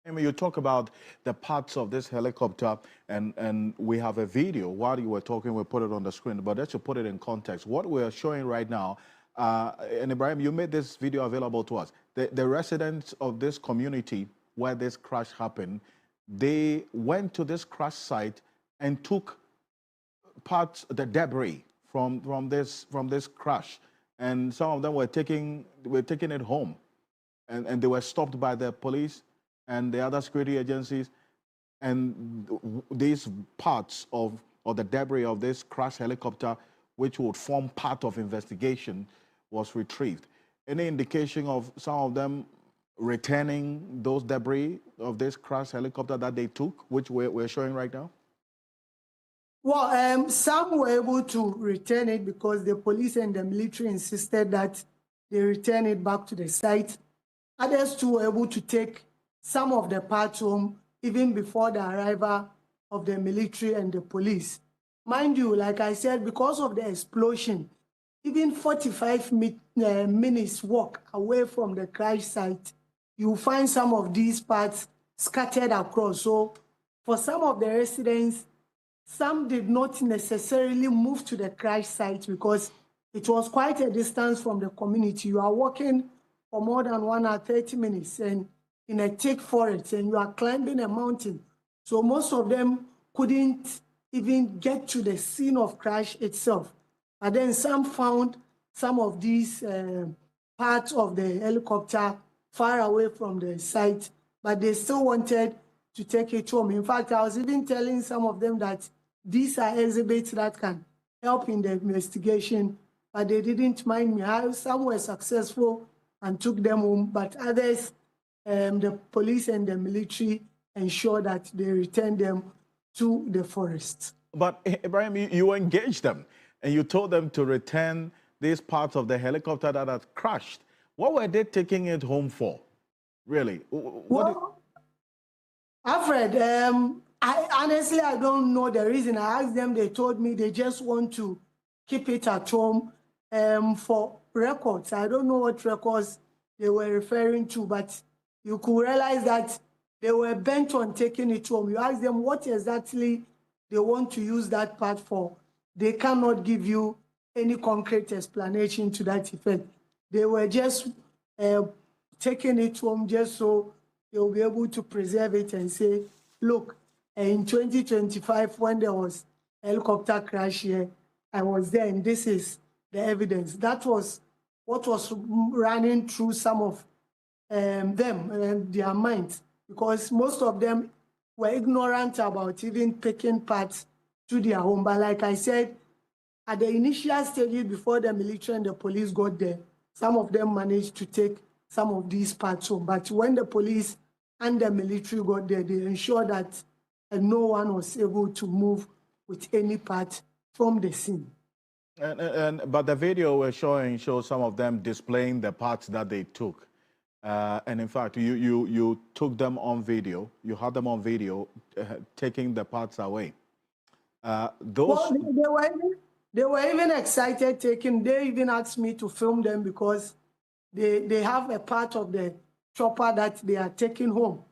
You talk about the parts of this helicopter, and we have a video. While you were talking, we put it on the screen, but let's put it in context. What we're showing right now, and Ibrahim, you made this video available to us. The residents of this community where this crash happened, they went to this crash site and took parts, the debris from this crash, and some of them were taking it home, and they were stopped by the police and the other security agencies, and these parts of the debris of this crash helicopter, which would form part of investigation, was retrieved. Any indication of some of them returning those debris of this crash helicopter that they took, which we're showing right now? Well, some were able to return it because the police and the military insisted that they return it back to the site. Others too were able to take some of the parts home even before the arrival of the military and the police. Mind you, like I said, because of the explosion, even 45 minutes walk away from the crash site, you find some of these parts scattered across. So for some of the residents, some did not necessarily move to the crash site because it was quite a distance from the community. You are walking for more than 1 hour, 30 minutes, and in a thick forest, and you are climbing a mountain. So most of them couldn't even get to the scene of crash itself. And then some found some of these parts of the helicopter far away from the site, but they still wanted to take it home. In fact, I was even telling some of them that these are exhibits that can help in the investigation, but they didn't mind me. Some were successful and took them home, but others, the police and the military ensured that they returned them to the forest. But Ibrahim, you engaged them and you told them to return these parts of the helicopter that had crashed. What were they taking it home for, really? Well, Alfred, honestly, I don't know the reason. I asked them, they told me they just want to keep it at home for records. I don't know what records they were referring to, but you could realize that they were bent on taking it home. You ask them what exactly they want to use that part for. They cannot give you any concrete explanation to that effect. They were just taking it home just so they'll be able to preserve it and say, look, in 2025, when there was a helicopter crash here, I was there, and this is the evidence. That was what was running through some of them and their minds, because most of them were ignorant about even picking parts to their home. But like I said, at the initial stages before the military and the police got there, some of them managed to take some of these parts home. But when the police and the military got there, they ensured that no one was able to move with any part from the scene. But the video we're showing shows some of them displaying the parts that they took. And in fact, you took them on video. You had them on video taking the parts away. Well, they were even excited taking. They even asked me to film them because they have a part of the chopper that they are taking home.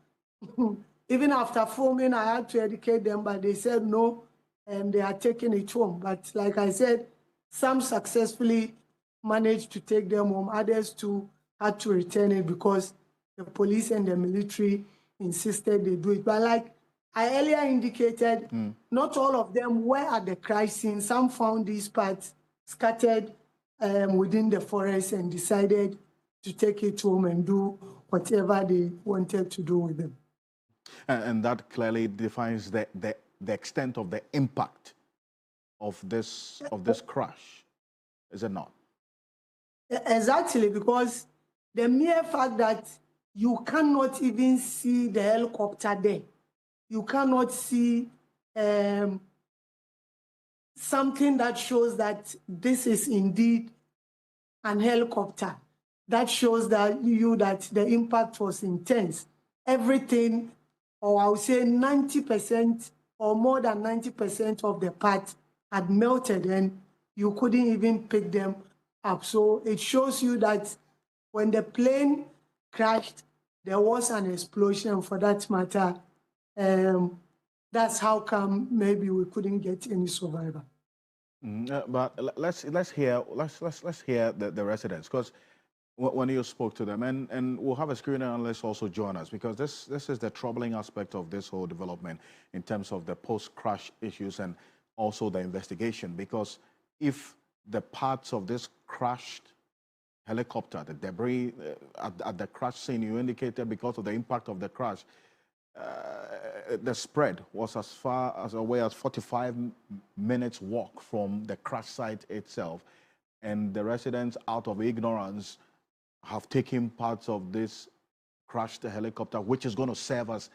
Even after filming, I had to educate them, but they said no, and they are taking it home. But like I said, some successfully managed to take them home. Others too had to return it because the police and the military insisted they do it. But like I earlier indicated, not all of them were at the crash scene. Some found these parts scattered within the forest and decided to take it home and do whatever they wanted to do with them. And that clearly defines the extent of the impact of this crash, is it not? Exactly, because the mere fact that you cannot even see the helicopter there, you cannot see something that shows that this is indeed an helicopter. That shows that the impact was intense. Everything, or I would say 90% or more than 90% of the parts had melted and you couldn't even pick them up. So it shows you that when the plane crashed, there was an explosion. For that matter, that's how come maybe we couldn't get any survivor. But let's hear the residents, because when you spoke to them, and we'll have a screen analyst also join us, because this is the troubling aspect of this whole development in terms of the post-crash issues and also the investigation. Because if the parts of this crashed helicopter, the debris at the crash scene, you indicated because of the impact of the crash, the spread was as far as away as 45 minutes walk from the crash site itself, and the residents, out of ignorance, have taken parts of this crashed helicopter, which is going to serve as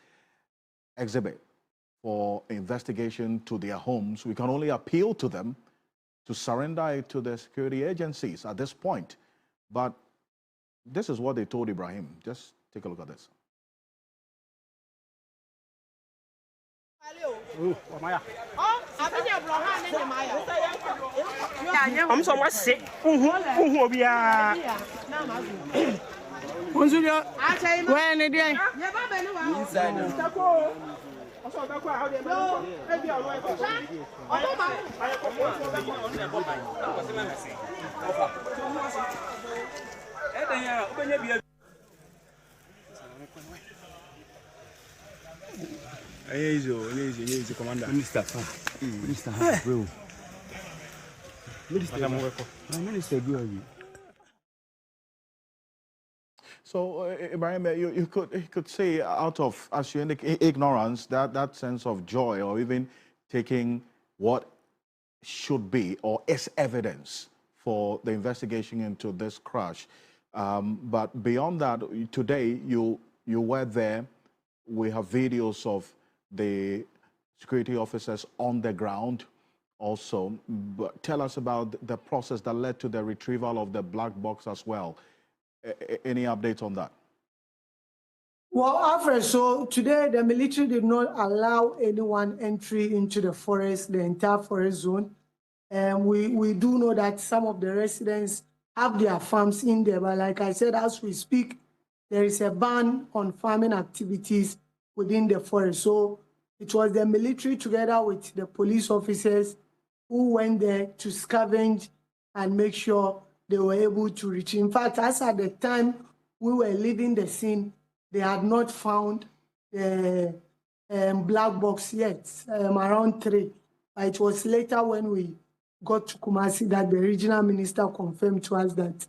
exhibit for investigation to their homes. We can only appeal to them to surrender it to the security agencies at this point. But this is what they told Ibrahim. Just take a look at this. I'm so much sick. When easy, Commander. Minister, bro. Minister, So, Ibrahim, you could say, out of, as you indicate, ignorance, that sense of joy, or even taking what should be or is evidence for the investigation into this crash. But beyond that, today you were there. We have videos of the security officers on the ground also. But tell us about the process that led to the retrieval of the black box as well. Any updates on that? Well, Alfred, so today the military did not allow anyone entry into the forest, the entire forest zone. And we do know that some of the residents have their farms in there. But like I said, as we speak, there is a ban on farming activities within the forest. So it was the military together with the police officers who went there to scavenge and make sure they were able to reach. In fact, as at the time we were leaving the scene, they had not found the black box yet, around 3. But it was later when we got to Kumasi that the regional minister confirmed to us that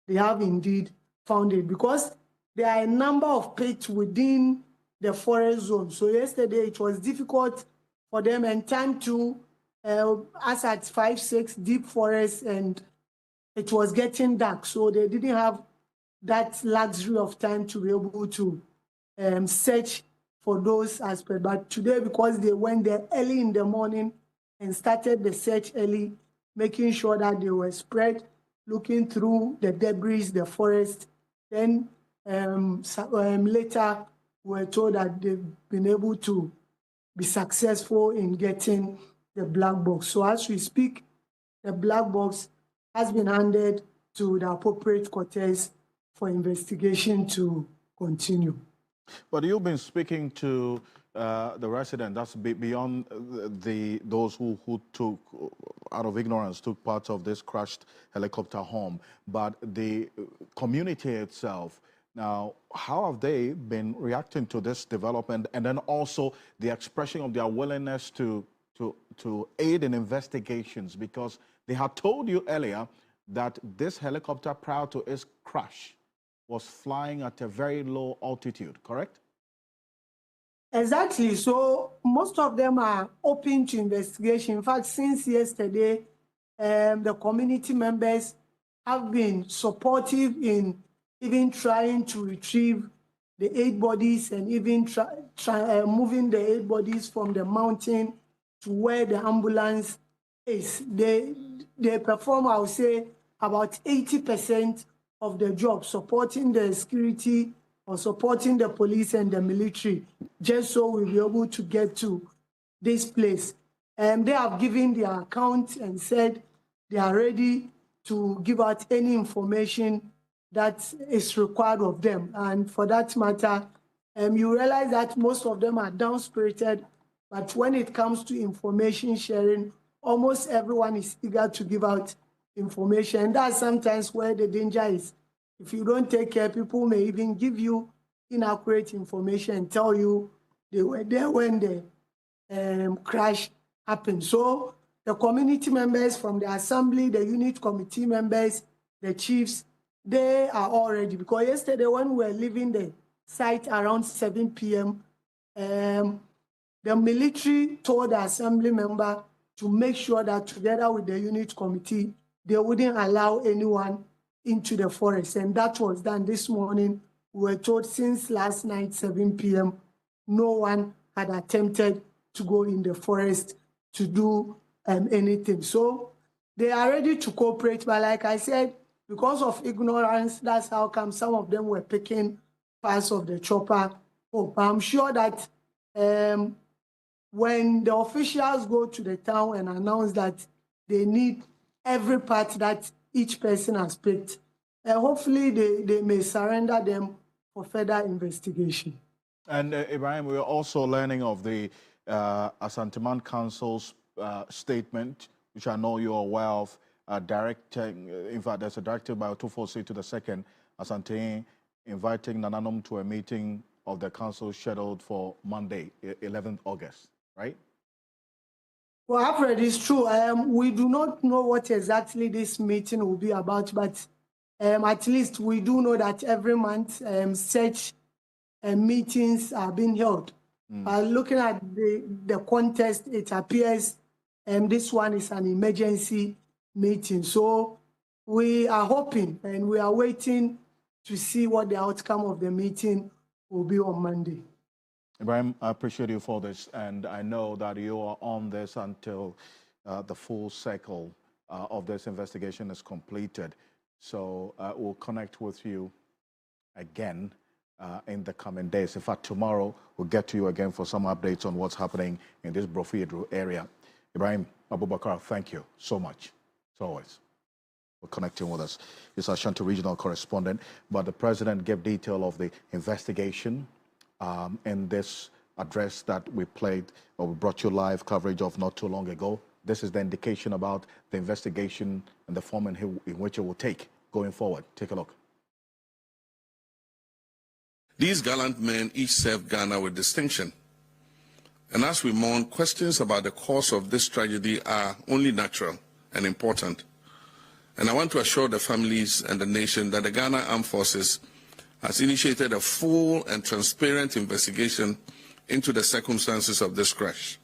they have indeed found it, because there are a number of pits within the forest zone. So yesterday it was difficult for them, and time to us at 5-6 deep forest, and it was getting dark, so they didn't have that luxury of time to be able to search for those aspects. But today, because they went there early in the morning and started the search early, making sure that they were spread, looking through the debris, the forest, then later we were told that they've been able to be successful in getting the black box. So as we speak, the black box has been handed to the appropriate quarters for investigation to continue. But you've been speaking to the resident, that's beyond those who took, out of ignorance, took part of this crashed helicopter home, but the community itself. Now, how have they been reacting to this development, and then also the expression of their willingness to aid in investigations? Because they had told you earlier that this helicopter, prior to its crash, was flying at a very low altitude, correct? Exactly. So most of them are open to investigation. In fact, since yesterday, the community members have been supportive in even trying to retrieve the 8 bodies, and even moving the 8 bodies from the mountain to where the ambulance is. They perform, I would say, about 80% of the job, supporting the security or supporting the police and the military, just so we'll be able to get to this place. And they have given their account and said they are ready to give out any information that is required of them. And for that matter, you realize that most of them are down-spirited, but when it comes to information sharing, almost everyone is eager to give out information. And that's sometimes where the danger is. If you don't take care, people may even give you inaccurate information and tell you they were there when the crash happened. So the community members from the assembly, the unit committee members, the chiefs, they are all ready. Because yesterday when we were leaving the site around 7 p.m., the military told the assembly member to make sure that together with the unit committee, they wouldn't allow anyone into the forest. And that was done this morning. We were told since last night, 7 p.m., no one had attempted to go in the forest to do anything. So they are ready to cooperate. But like I said, because of ignorance, that's how come some of them were picking parts of the chopper up. I'm sure that when the officials go to the town and announce that they need every part that each person has picked, hopefully they may surrender them for further investigation. And Ibrahim, we are also learning of the Asante Council's statement, which I know you're aware of, directing, in fact, there's a directive by 246 to the second, Asante inviting Nananom to a meeting of the council scheduled for Monday, 11th August, right? Well, Alfred, it's true. We do not know what exactly this meeting will be about, but at least we do know that every month such meetings are being held. Looking at the context, it appears this one is an emergency meeting. So we are hoping and we are waiting to see what the outcome of the meeting will be on Monday. Ibrahim, I appreciate you for this, and I know that you are on this until the full cycle of this investigation is completed. So we'll connect with you again in the coming days. In fact, tomorrow we'll get to you again for some updates on what's happening in this Brofidru area. Ibrahim Abubakar, thank you so much, as always, for connecting with us. He's Ashanti regional correspondent, but the president gave detail of the investigation in this address that we played, or we brought you live coverage of not too long ago. This is the indication about the investigation and the form in which it will take going forward. Take a look. These gallant men each served Ghana with distinction. And as we mourn, questions about the cause of this tragedy are only natural and important. And I want to assure the families and the nation that the Ghana Armed Forces has initiated a full and transparent investigation into the circumstances of this crash.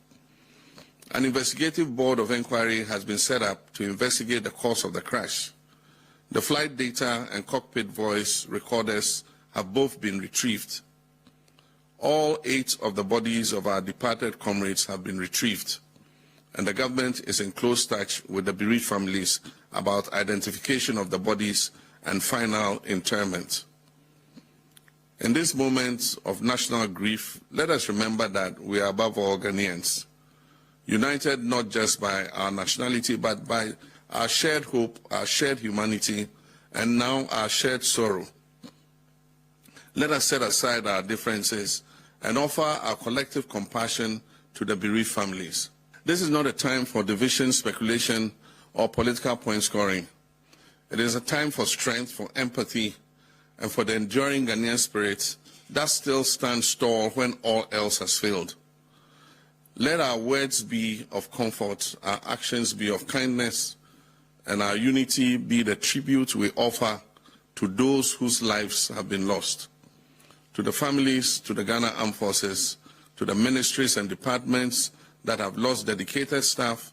An investigative board of inquiry has been set up to investigate the cause of the crash. The flight data and cockpit voice recorders have both been retrieved. All 8 of the bodies of our departed comrades have been retrieved, and the government is in close touch with the bereaved families about identification of the bodies and final interment. In this moment of national grief, let us remember that we are above all Ghanaians, united not just by our nationality, but by our shared hope, our shared humanity, and now our shared sorrow. Let us set aside our differences and offer our collective compassion to the bereaved families. This is not a time for division, speculation, or political point scoring. It is a time for strength, for empathy, and for the enduring Ghanaian spirit that still stands tall when all else has failed. Let our words be of comfort, our actions be of kindness, and our unity be the tribute we offer to those whose lives have been lost. To the families, to the Ghana Armed Forces, to the ministries and departments that have lost dedicated staff,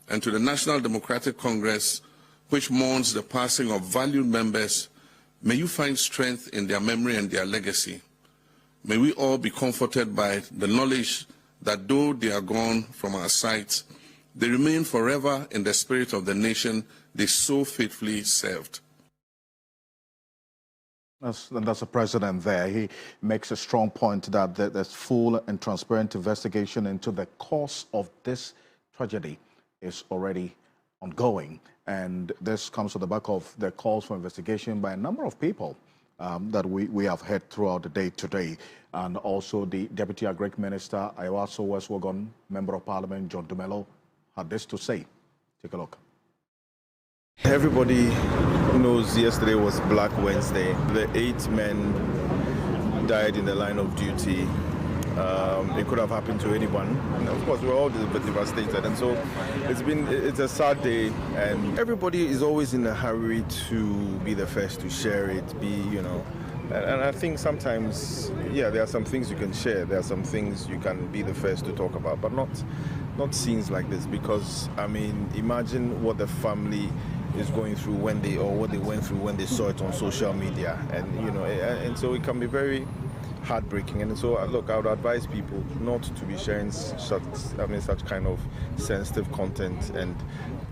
and to the National Democratic Congress, which mourns the passing of valued members, may you find strength in their memory and their legacy. May we all be comforted by the knowledge that though they are gone from our sight, they remain forever in the spirit of the nation they so faithfully served. That's the president there. He makes a strong point that there's full and transparent investigation into the cause of this tragedy is already ongoing. And this comes on the back of the calls for investigation by a number of people that we have heard throughout the day today. And also the Deputy Agric Minister, Ayawaso West Wuogon, Member of Parliament, John Dumelo, had this to say. Take a look. Everybody knows yesterday was Black Wednesday. The 8 men died in the line of duty. It could have happened to anyone. And of course, we're all devastated. And so it's a sad day. And everybody is always in a hurry to be the first to share it, And I think sometimes, there are some things you can share. There are some things you can be the first to talk about, but not scenes like this. Because, imagine what the family is going through what they went through when they saw it on social media. And so it can be very heartbreaking. And so, look, I would advise people not to be sharing such kind of sensitive content and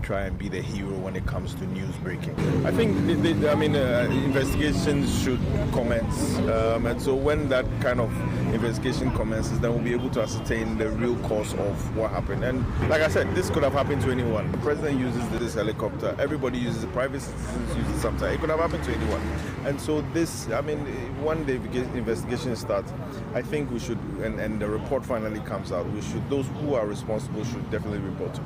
try and be the hero when it comes to news breaking. I think investigations should commence, and so when that kind of investigation commences, then we'll be able to ascertain the real cause of what happened. And like I said, this could have happened to anyone. The president uses this helicopter. Everybody uses it. Private citizens use it sometimes. It could have happened to anyone. And so when the investigation starts, I think we should, and the report finally comes out, those who are responsible should definitely report to.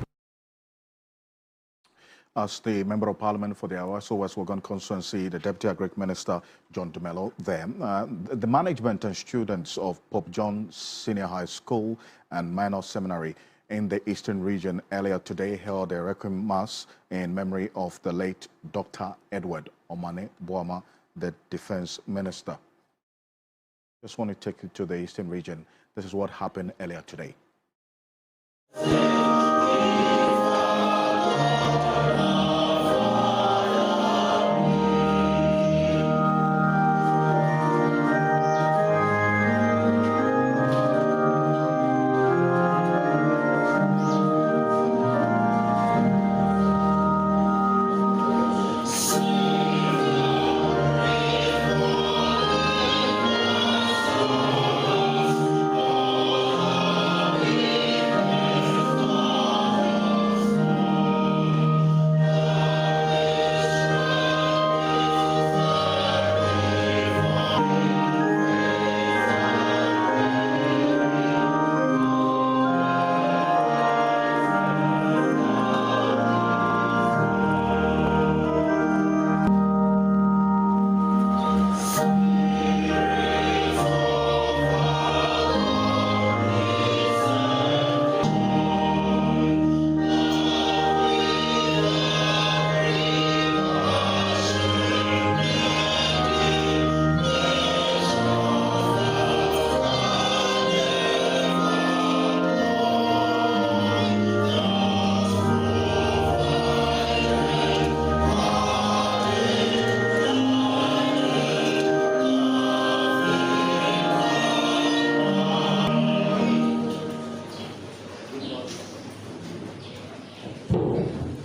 As the Member of Parliament for the Ayawaso West Wuogon constituency, the Deputy Agric Minister, John Dumelo, there. The management and students of Pope John Senior High School and Minor Seminary in the Eastern region earlier today held a requiem mass in memory of the late Dr. Edward Omane Boama, the Defense Minister. Just want to take you to the Eastern region. This is what happened earlier today.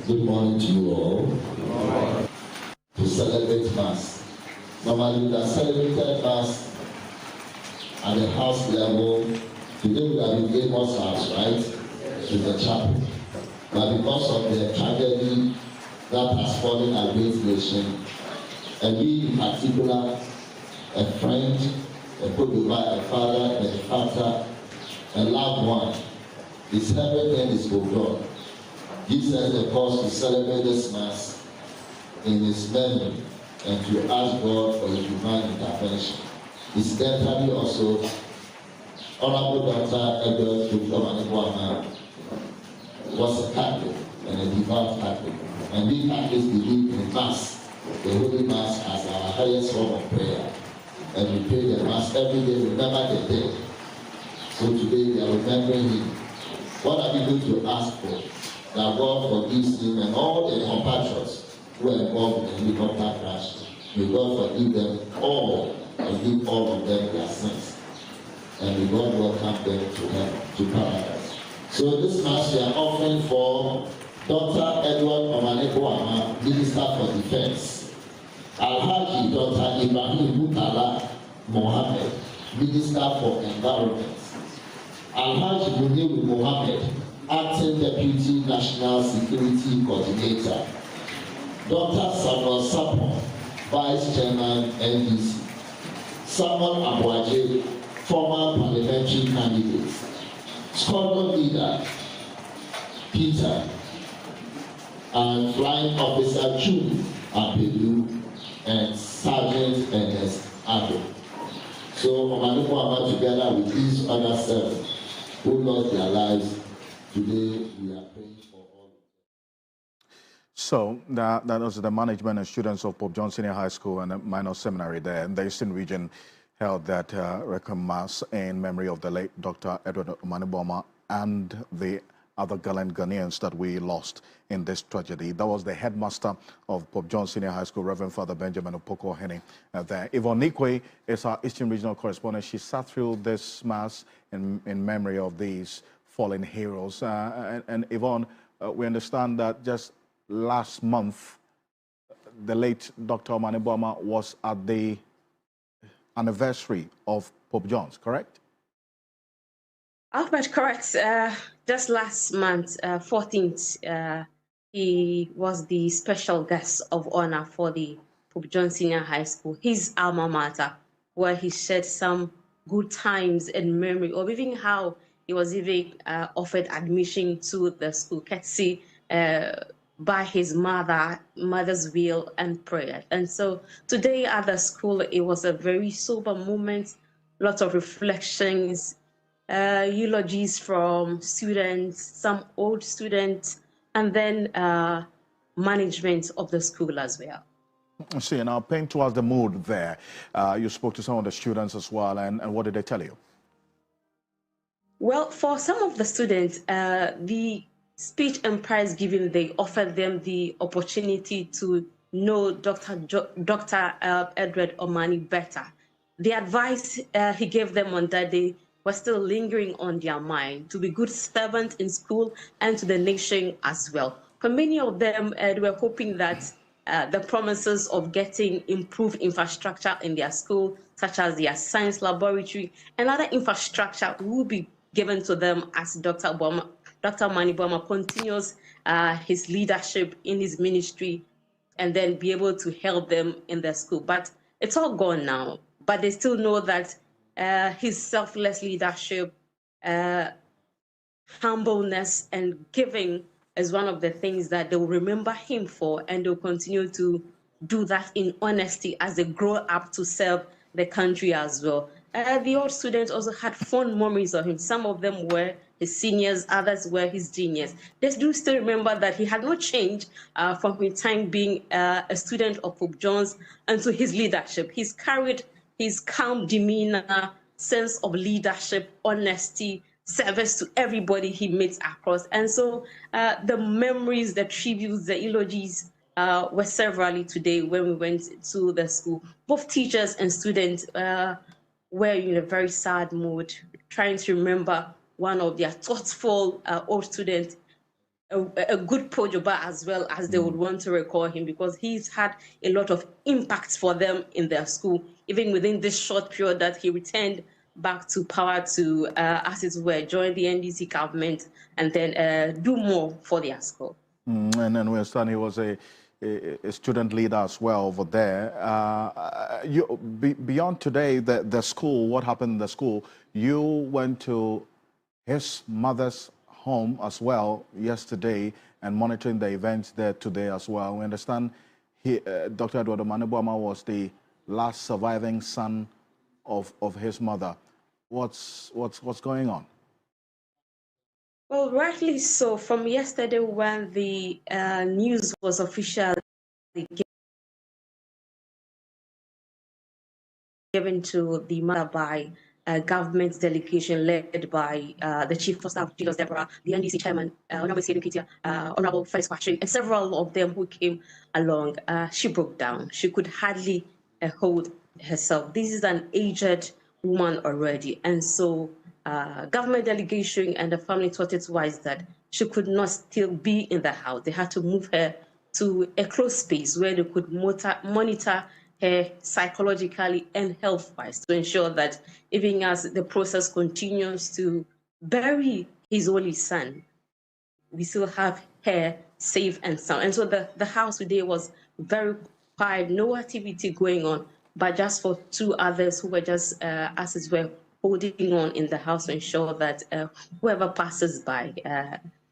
Good morning to you all. To celebrate Mass. Normally, we have celebrated Mass at the house level. Today we have been Amos House, right? To the chapel. But because of the tragedy that has fallen a great nation, and we in particular, a friend, a father, a father, a loved one, his everything is for God. Gives us the cause to celebrate this Mass in his memory and to ask God for his divine intervention. Incidentally also, Honorable Dr. Dramani Mahama was a Catholic and a devout Catholic. And we Catholics believe in Mass, the Holy Mass, as our highest form of prayer. And we pray the Mass every day, remember the dead. So today we are remembering him. What are we going to ask for? That God forgives him and all the compatriots who are involved in the helicopter crash. May God forgive them all and give all of them their sins. And may God welcome them to heaven, to paradise. So this Mass we are offering for Dr. Edward Mahama, Minister for Defense. Alhaji Dr. Ibrahim Mutala Mohammed, Minister for Environment. Alhaji Munir Mohammed, Acting Deputy National Security Coordinator. Dr. Samuel Sapon, Vice Chairman, NDC. Samuel Abuaje, former parliamentary candidate. Squadron Leader, Peter, and Flying Officer Chu Apedu, and Sergeant Ernest Ado. So, Omani Mahama, together with these other 7 who lost their lives, today we are praying for all of them. So that was the management and students of Pope John Senior High School and a minor seminary there in the Eastern Region held that requiem mass in memory of the late Dr. Edward Mahama and the other gallant Ghanaians that we lost in this tragedy. That was the headmaster of Pope John Senior High School, Reverend Father Benjamin Opoko-Hene there. Yvonne Nikwe is our Eastern Regional correspondent. She sat through this mass in memory of these fallen heroes. And Yvonne, we understand that just last month, the late Dr. Mahama was at the anniversary of Pope John's, correct? Albert, correct. Just last month, 14th, he was the special guest of honor for the Pope John Senior High School, his alma mater, where he shared some good times in memory of even how he was even offered admission to the school, courtesy by his mother's will and prayer. And so today at the school, it was a very sober moment, lots of reflections, eulogies from students, some old students, and then management of the school as well. See, now paint towards the mood there. You spoke to some of the students as well, and what did they tell you? Well, for some of the students, the speech and prize giving, they offered them the opportunity to know Dr. Edward Omani better. The advice he gave them on that day was still lingering on their mind, to be good servants in school and to the nation as well. For many of them, they were hoping that the promises of getting improved infrastructure in their school, such as their science laboratory and other infrastructure, will be given to them as Dr. Dramani Mahama continues his leadership in his ministry and then be able to help them in their school. But it's all gone now. But they still know that his selfless leadership, humbleness, and giving is one of the things that they will remember him for, and they'll continue to do that in honesty as they grow up to serve the country as well. The old students also had fond memories of him. Some of them were his seniors, others were his juniors. They do still remember that he had not changed from his time being a student of Pope John's until his leadership. He's carried his calm demeanor, sense of leadership, honesty, service to everybody he meets across. And so the memories, the tributes, the eulogies were severally today when we went to the school. Both teachers and students were in a very sad mood, trying to remember one of their thoughtful old students a good Pojoba as well as they would want to recall him, because he's had a lot of impact for them in their school, even within this short period that he returned back to power to, as it were, join the NDC government and then do more for their school. And then we understand he was a student leader as well over there. Beyond today, the school, what happened in the school, you went to his mother's home as well yesterday and monitoring the events there today as well. We understand Dr. Edward Omani Mahama was the last surviving son of his mother. What's going on? Well, rightly so. From yesterday when the news was officially given to the mother by government delegation led by the Chief of Staff, Julius Deborah, the NDC Chairman, Honorable Siedu Ketia, Honorable Felix Patrick, and several of them who came along, she broke down. She could hardly hold herself. This is an aged woman already, and so government delegation and the family thought it wise that she could not still be in the house. They had to move her to a closed space where they could monitor her psychologically and health-wise to ensure that even as the process continues to bury his only son, we still have her safe and sound. And so the house today was very quiet, no activity going on, but just for two others who were just, as it were, holding on in the house to ensure that whoever passes by,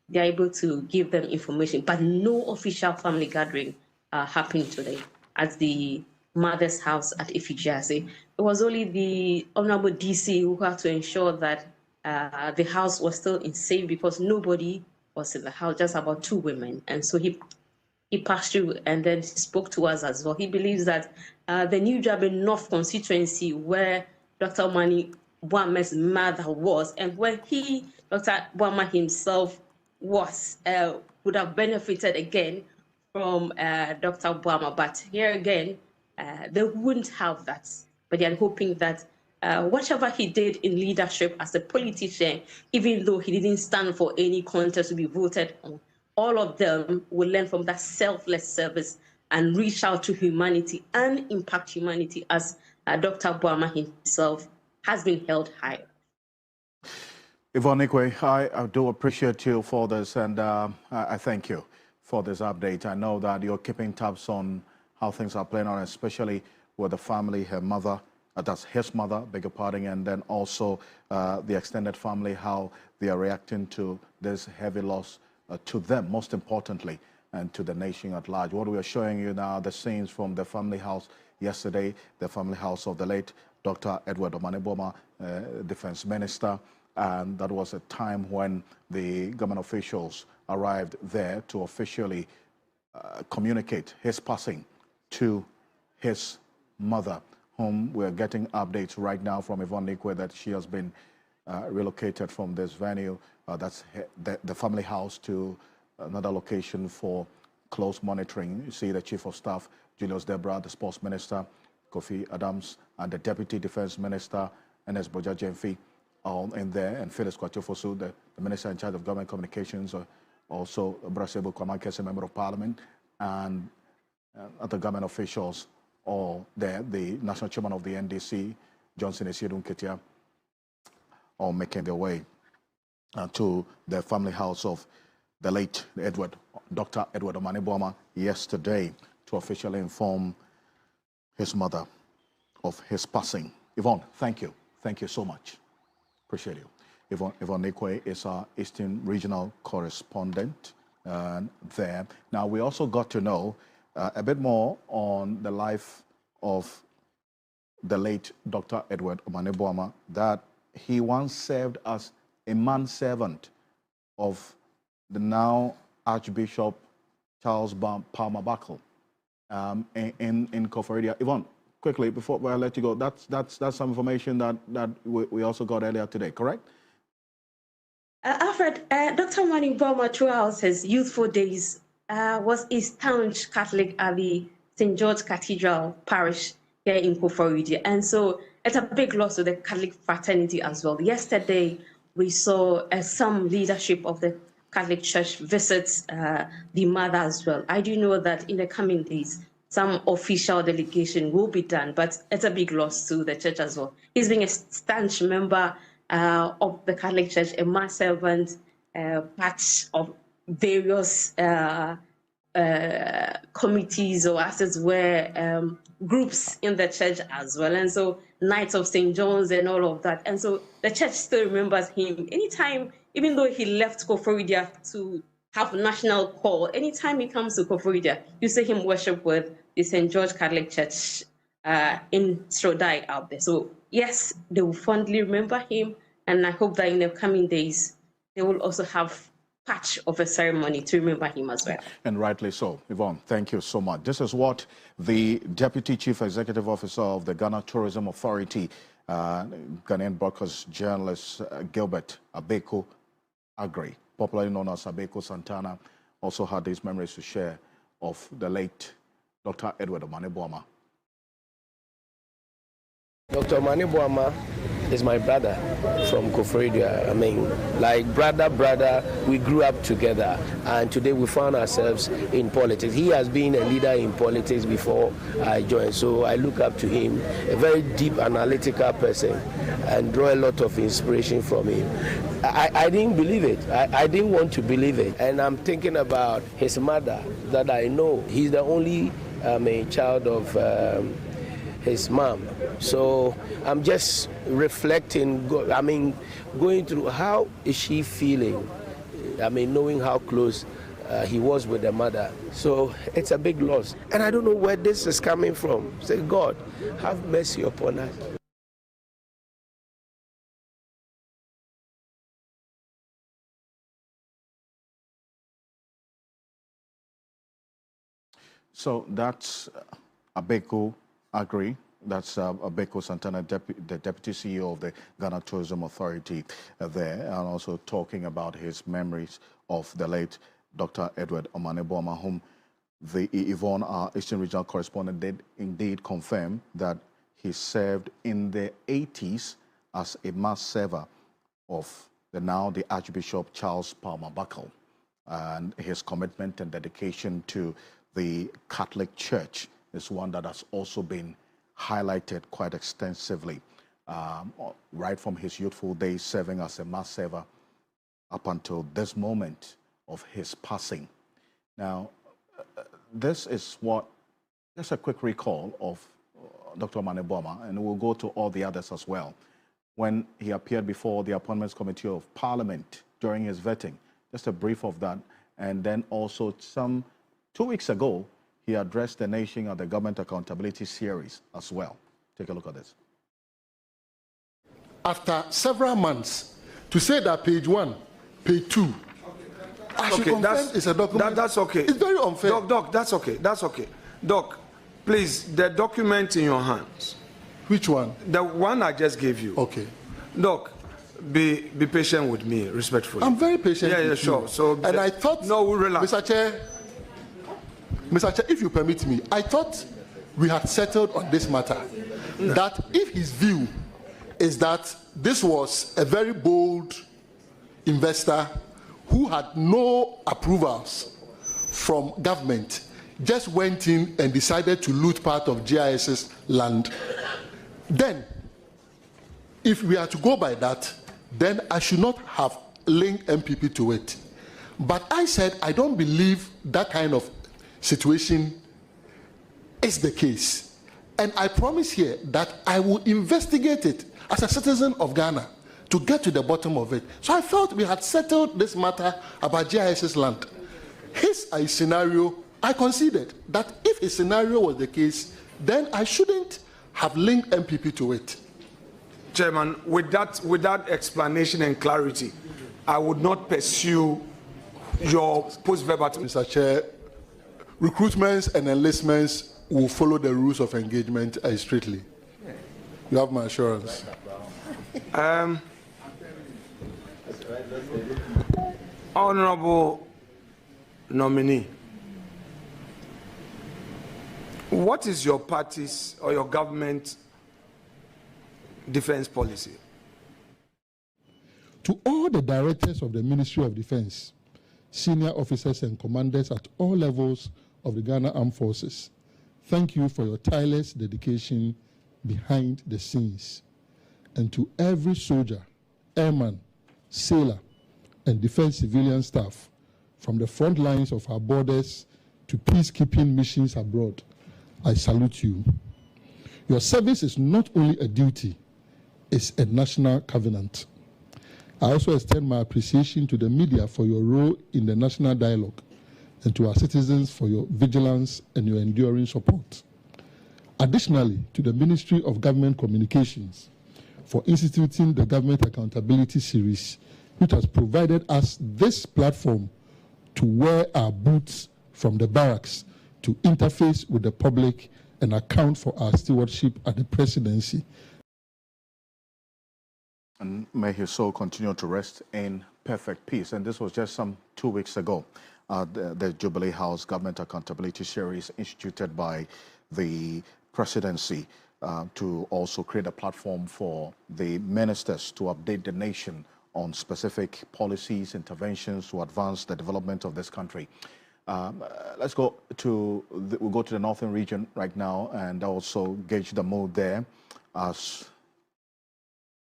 they're able to give them information. But no official family gathering happened today at the mother's house at Ifijiase. It was only the Honorable DC who had to ensure that the house was still in safe because nobody was in the house, just about two women. And so he passed through and then spoke to us as well. He believes that the New Jabe North constituency, where Dr. Omani Mahama's mother was, and where Dr. Mahama himself was, would have benefited again from Dr. Mahama. But here again, they wouldn't have that. But they are hoping that whatever he did in leadership as a politician, even though he didn't stand for any contest to be voted on, all of them will learn from that selfless service and reach out to humanity and impact humanity as Dr. Mahama himself has been held high. Yvonne Ikwe, I do appreciate you for this, and I thank you for this update. I know that you're keeping tabs on how things are playing out, especially with the family, her mother, that's his mother, beg your pardon, and then also the extended family, how they are reacting to this heavy loss to them, most importantly, and to the nation at large. What we are showing you now, the scenes from the family house yesterday, the family house of the late Dr. Edward Omani Mahama, defense minister, and that was a time when the government officials arrived there to officially communicate his passing to his mother, whom we're getting updates right now from Yvonne Ikwe that she has been relocated from this venue, that's the family house, to another location for close monitoring. You see the Chief of Staff, Julius Deborah, the Sports Minister, Kofi Adams, and the Deputy Defense Minister, Enes Boja Jemfi, all in there, and Phyllis Kwachofosu, the Minister in charge of Government Communications, also Brasebo Kwamankese, Member of Parliament, and other government officials all there, the National Chairman of the NDC, Johnson Siedu Ketia, all making their way to the family house of the late Dr. Edward Omani Mahama yesterday to officially inform his mother of his passing. Yvonne, thank you. Thank you so much. Appreciate you. Yvonne Ikwe is our Eastern Regional Correspondent there. Now, we also got to know a bit more on the life of the late Dr. Edward Omani Mahama, that he once served as a manservant of the now Archbishop Charles Palmer Buckle in Koforidua. Yvonne, quickly, before I let you go, that's some information that we also got earlier today, correct? Alfred, Dr. Omani Mahama throughout his youthful days was a staunch Catholic at the St. George Cathedral Parish here in Koforidua. And so it's a big loss to the Catholic fraternity as well. Yesterday, we saw some leadership of the Catholic Church visits the mother as well. I do know that in the coming days, some official delegation will be done, but it's a big loss to the church as well. He's being a staunch member of the Catholic Church, a mass servant, part of various committees or as it were, groups in the church as well. And so Knights of St. John's and all of that. And so the church still remembers him. Anytime, even though he left Koforidua to have national call, anytime he comes to Koforidua, you see him worship with the St. George Catholic Church in Strodai out there. So yes, they will fondly remember him. And I hope that in the coming days, they will also have patch of a ceremony to remember him as well. And rightly so. Yvonne, thank you so much. This is what the Deputy Chief Executive Officer of the Ghana Tourism Authority, Ghanaian broadcast journalist Gilbert Abeko Agri, popularly known as Abeko Santana, also had these memories to share of the late Dr. Edward Omane Boamah. Dr. Omane Boamah is my brother from Koforidua. I mean, like brother, we grew up together, and today we found ourselves in politics. He has been a leader in politics before I joined, so I look up to him, a very deep analytical person, and draw a lot of inspiration from him. I didn't believe it. I didn't want to believe it, and I'm thinking about his mother that I know. He's the only child of his mom. So I'm just reflecting, going through how is she feeling, knowing how close he was with the mother. So it's a big loss. And I don't know where this is coming from. Say, God, have mercy upon us. So that's Abeko Agri. That's Abeko Santana, the Deputy CEO of the Ghana Tourism Authority there, and also talking about his memories of the late Dr. Edward Omane Boamah, whom the Yvonne, our Eastern Regional Correspondent, did indeed confirm that he served in the 80s as a mass server of the Archbishop Charles Palmer Buckle, and his commitment and dedication to the Catholic Church is one that has also been highlighted quite extensively, right from his youthful days serving as a mass server up until this moment of his passing. Now, this is just a quick recall of Dr. Omane Boamah, and we'll go to all the others as well. When he appeared before the Appointments Committee of Parliament during his vetting, just a brief of that, and then also 2 weeks ago, he addressed the nation at the Government Accountability Series as well. Take a look at this. After several months, to say that page 1, page 2, it's a document. That's okay. It's very unfair. Doc, that's okay. That's okay. Doc, please, the document in your hands. Which one? The one I just gave you. Okay. Doc, be patient with me, respectfully. I'm very patient. Yeah, sure. You. So, and I thought, no, we relax. Mr. Chair, if you permit me, I thought we had settled on this matter. No. That if his view is that this was a very bold investor who had no approvals from government, just went in and decided to loot part of GIS's land, then if we are to go by that, then I should not have linked MPP to it. But I said I don't believe that kind of situation is the case, and I promise here that I will investigate it as a citizen of Ghana to get to the bottom of it. So I felt we had settled this matter about GIS's land. His scenario, I conceded that if his scenario was the case, then I shouldn't have linked MPP to it. Chairman, with that explanation and clarity, I would not pursue your post-verbatim. Mr. Chair, recruitments and enlistments will follow the rules of engagement strictly. You have my assurance. Honorable nominee, what is your party's or your government defense policy? To all the directors of the Ministry of Defense, senior officers and commanders at all levels of the Ghana Armed Forces, thank you for your tireless dedication behind the scenes. And to every soldier, airman, sailor, and defense civilian staff, from the front lines of our borders to peacekeeping missions abroad, I salute you. Your service is not only a duty, it's a national covenant. I also extend my appreciation to the media for your role in the national dialogue and to our citizens for your vigilance and your enduring support. Additionally, to the Ministry of Government Communications for instituting the Government Accountability Series, which has provided us this platform to wear our boots from the barracks to interface with the public and account for our stewardship at the presidency. And may his soul continue to rest in perfect peace. And this was just some 2 weeks ago. The Jubilee House Government Accountability Series instituted by the presidency to also create a platform for the ministers to update the nation on specific policies, interventions to advance the development of this country. Let's go to we'll go to the northern region right now and also gauge the mood there, as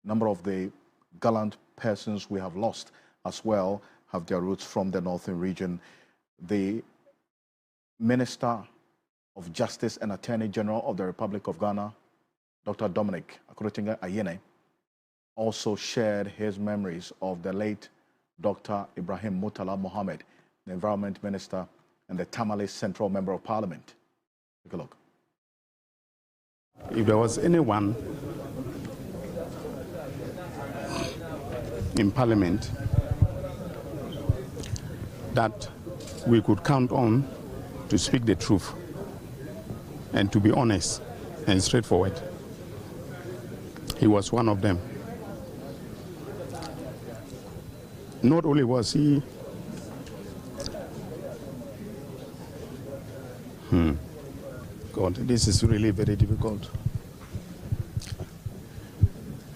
a number of the gallant persons we have lost as well have their roots from the northern region. The Minister of Justice and Attorney General of the Republic of Ghana, Dr. Dominic Akorotinga Ayene, also shared his memories of the late Dr. Ibrahim Murtala Mohammed, the Environment Minister and the Tamale Central Member of Parliament. Take a look. If there was anyone in Parliament that we could count on to speak the truth and to be honest and straightforward, he was one of them. Not only was he God, this is really very difficult.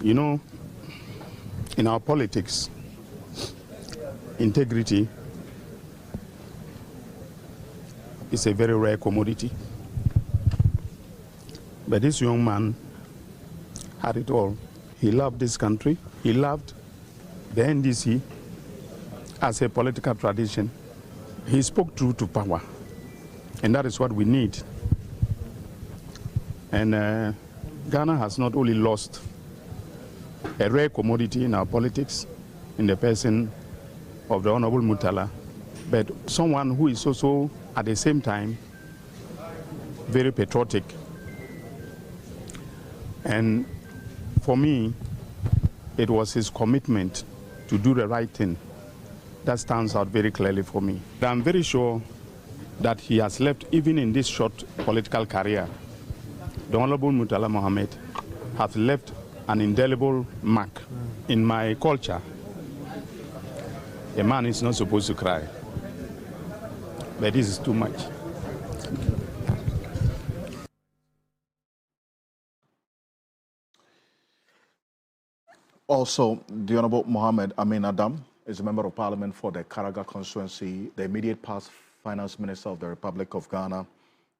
You know, in our politics, integrity is a very rare commodity. But this young man had it all. He loved this country. He loved the NDC as a political tradition. He spoke true to power. And that is what we need. And Ghana has not only lost a rare commodity in our politics, in the person of the Honorable Murtala, but someone who is also, at the same time, very patriotic. And for me, it was his commitment to do the right thing that stands out very clearly for me. I'm very sure that he has left, even in this short political career, the Honorable Murtala Mohammed has left an indelible mark in my culture. A man is not supposed to cry, but this is too much. Also, the Honorable Mohammed Amin Adam is a member of Parliament for the Karaga constituency, the immediate past Finance Minister of the Republic of Ghana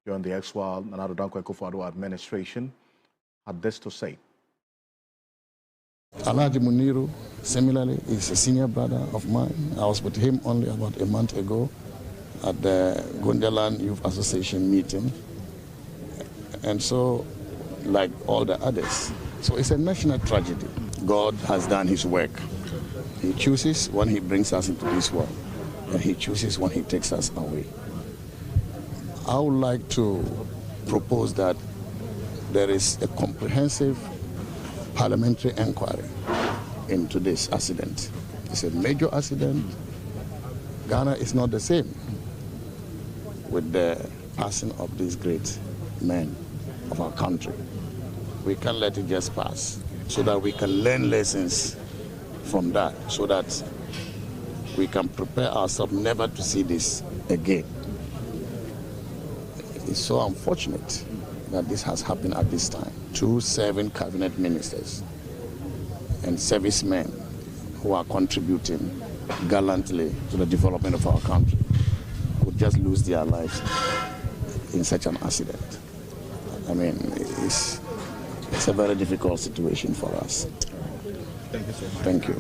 during the ex-Nana Addo Dankwa Akufo-Addo administration, had this to say. Alhaji Muniru, similarly, is a senior brother of mine. I was with him only about a month ago at the Gundeland Youth Association meeting. And so, like all the others, so it's a national tragedy. God has done his work. He chooses when he brings us into this world, and he chooses when he takes us away. I would like to propose that there is a comprehensive parliamentary inquiry into this accident. It's a major accident. Ghana is not the same with the passing of these great men of our country. We can't let it just pass, so that we can learn lessons from that, so that we can prepare ourselves never to see this again. It's so unfortunate that this has happened at this time. 2 serving cabinet ministers and servicemen who are contributing gallantly to the development of our country would just lose their lives in such an accident. I mean, it's a very difficult situation for us. Thank you so much. Thank you.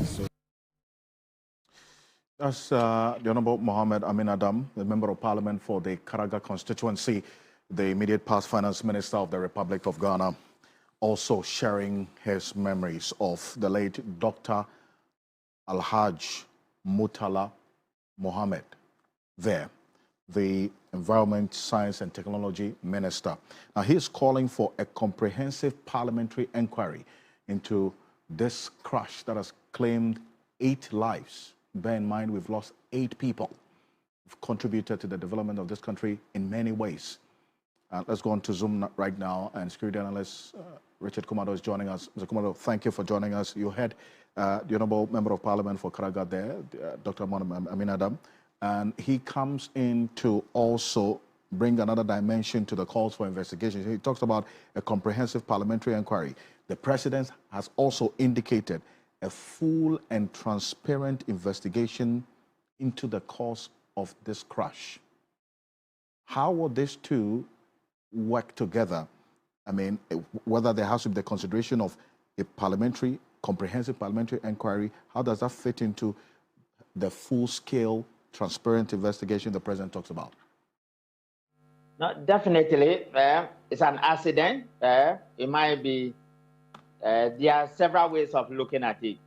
That's the Honorable Mohammed Amin Adam, the Member of Parliament for the Karaga constituency, the immediate past Finance Minister of the Republic of Ghana, also sharing his memories of the late Dr. Alhaj Murtala Mohammed there, the Environment, Science and Technology Minister. Now, he is calling for a comprehensive parliamentary inquiry into this crash that has claimed 8 lives. Bear in mind, we've lost 8 people who've contributed to the development of this country in many ways. Let's go on to Zoom right now, and security analyst Richard Kumado is joining us. Mr. Kumado, thank you for joining us. You had the Honourable Member of Parliament for Karaga there, Dr. Amin Adam, and he comes in to also bring another dimension to the calls for investigation. He talks about a comprehensive parliamentary inquiry. The President has also indicated a full and transparent investigation into the cause of this crash. How will these two work together? I mean, whether there has to be the consideration of a comprehensive parliamentary inquiry, how does that fit into the full-scale, transparent investigation the President talks about? No, definitely, it's an accident. It might be. There are several ways of looking at it.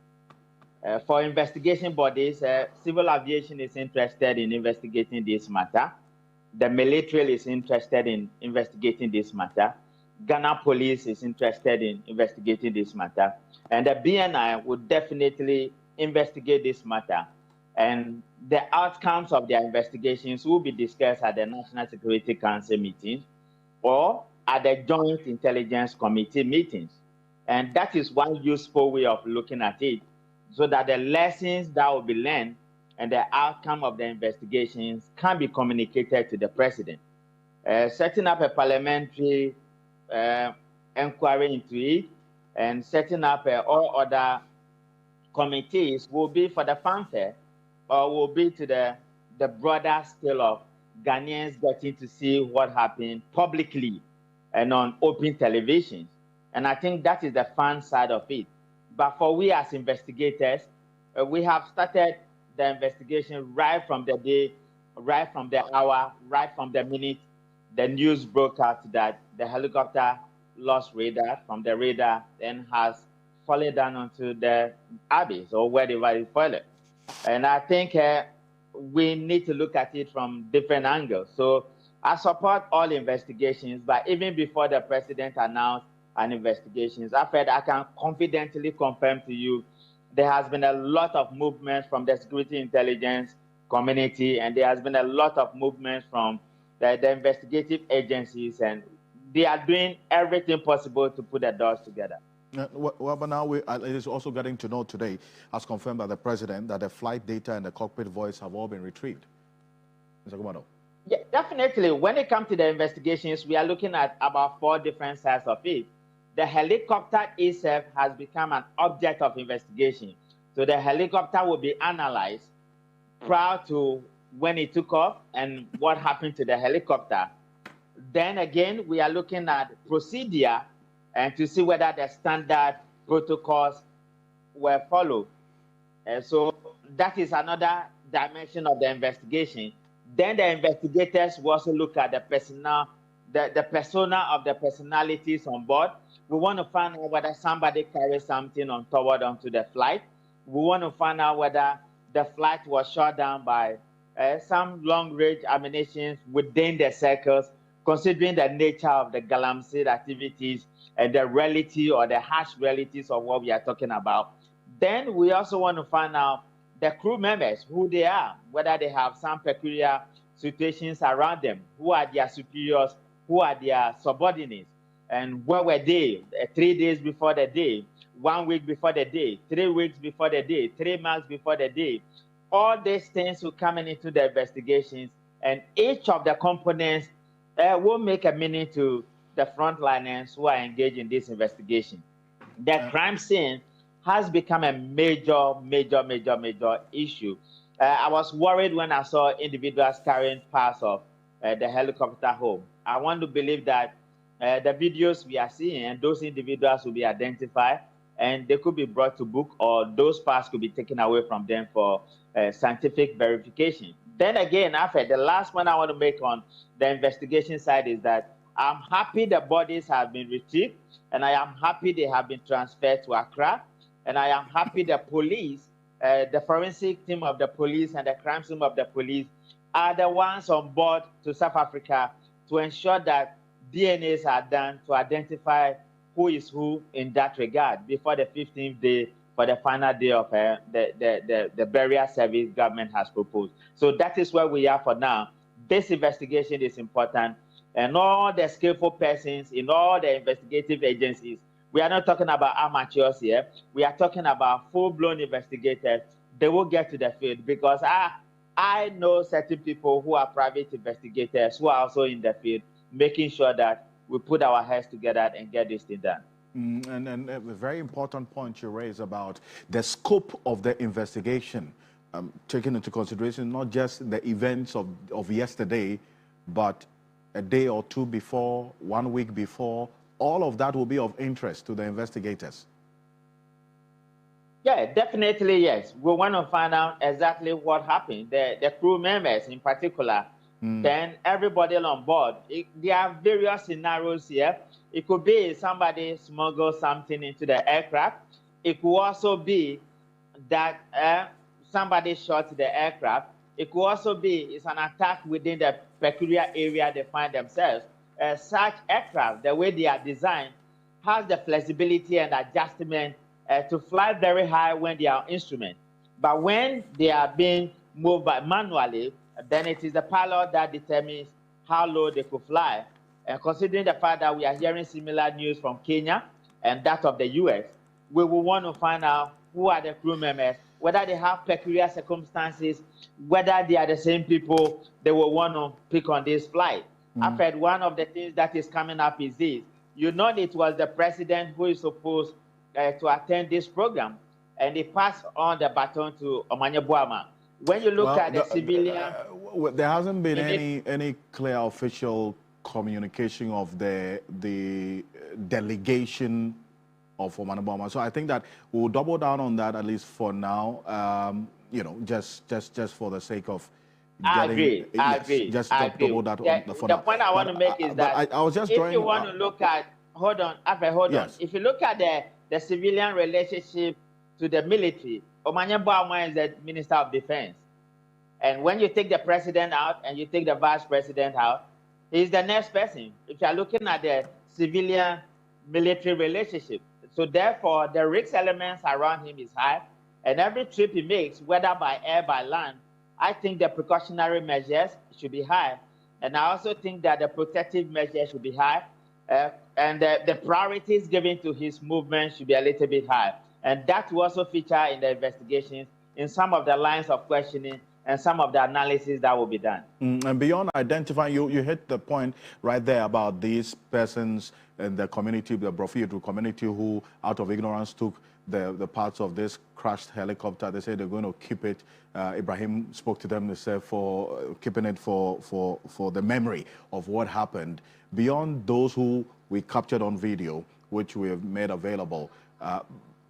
For investigation bodies, civil aviation is interested in investigating this matter. The military is interested in investigating this matter. Ghana Police is interested in investigating this matter. And the BNI would definitely investigate this matter. And the outcomes of their investigations will be discussed at the National Security Council meetings or at the Joint Intelligence Committee meetings. And that is one useful way of looking at it, so that the lessons that will be learned and the outcome of the investigations can be communicated to the President. Setting up a parliamentary inquiry into it and setting up all other committees will be for the fanfare, or will be to the broader scale of Ghanaians getting to see what happened publicly and on open television. And I think that is the fun side of it. But for we as investigators, we have started the investigation right from the day, right from the hour, right from the minute the news broke out that the helicopter lost radar. From the radar then has fallen down onto the abyss or wherever it fell. And I think we need to look at it from different angles. So I support all investigations, but even before the President announced an investigations, I can confidently confirm to you there has been a lot of movement from the security intelligence community, and there has been a lot of movement from the investigative agencies, and they are doing everything possible to put the dots together. Well, but now it is also getting to know today, as confirmed by the President, that the flight data and the cockpit voice have all been retrieved. Mr. Kumado. Yeah, definitely. When it comes to the investigations, we are looking at about 4 different sides of it. The helicopter itself has become an object of investigation. So the helicopter will be analyzed prior to when it took off and what happened to the helicopter. Then again, we are looking at procedure and to see whether the standard protocols were followed. So that is another dimension of the investigation. Then the investigators will also look at the persona of the personalities on board. We want to find out whether somebody carried something untoward onto the flight. We want to find out whether the flight was shot down by some long-range ammunition within the circles, considering the nature of the galamsey activities and the reality or the harsh realities of what we are talking about. Then we also want to find out the crew members, who they are, whether they have some peculiar situations around them, who are their superiors, who are their subordinates, and where were they 3 days before the day, 1 week before the day, 3 weeks before the day, 3 months before the day. All these things will come into the investigations, and each of the components will make a meaning to the frontliners who are engaged in this investigation. The crime scene has become a major issue. I was worried when I saw individuals carrying parts of the helicopter home. I want to believe that the videos we are seeing and those individuals will be identified and they could be brought to book, or those parts could be taken away from them for scientific verification. Then again, after the last one I want to make on the investigation side is that I'm happy the bodies have been retrieved, and I am happy they have been transferred to Accra, and I am happy the police, the forensic team of the police and the crime team of the police are the ones on board to South Africa to ensure that DNAs are done to identify who is who in that regard before the 15th day for the final day of the burial service government has proposed. So that is where we are for now. This investigation is important, and all the skillful persons in all the investigative agencies, we are not talking about amateurs here, we are talking about full-blown investigators. They will get to the field, because I know certain people who are private investigators who are also in the field, making sure that we put our heads together and get this thing done. And a very important point you raise about the scope of the investigation, taking into consideration not just the events of yesterday, but a day or two before, 1 week before. All of that will be of interest to the investigators. Yeah, definitely, yes. We want to find out exactly what happened, the crew members in particular. Then everybody on board. There are various scenarios here. It could be somebody smuggled something into the aircraft. It could also be that somebody shot the aircraft. It could also be it's an attack within the peculiar area they find themselves. Such aircraft, the way they are designed, has the flexibility and adjustment to fly very high when they are instruments. But when they are being moved by manually, then it is the pilot that determines how low they could fly. And considering the fact that we are hearing similar news from Kenya and that of the US, we will want to find out who are the crew members, whether they have peculiar circumstances, whether they are the same people they will want to pick on this flight. I've heard one of the things that is coming up is this. You know, it was the president who is supposed to attend this program, and he passed on the baton to Omanye Boama. When you look at the civilian... there hasn't been any clear official communication of the delegation of Omanye Boama. So I think that we'll double down on that, at least for now, you know, just for the sake of getting... I agree. Just I double that for the point I want to make is that I was just if you want to look at... Hold on. If you look at the civilian relationship to the military, Omanye Boama is the Minister of Defense. And when you take the president out and you take the vice president out, he's the next person. If you're looking at the civilian-military relationship. So therefore, the risk elements around him is high. And every trip he makes, whether by air, by land, I think the precautionary measures should be high. And I also think that the protective measures should be high. And the priorities given to his movement should be a little bit high. And that will also feature in the investigations, in some of the lines of questioning and some of the analysis that will be done. And beyond identifying, you hit the point right there about these persons in the community, the Brofiedu community, who out of ignorance took the parts of this crashed helicopter. They say they're going to keep it. Ibrahim spoke to them, they said, for keeping it for the memory of what happened. Beyond those who we captured on video, which we have made available,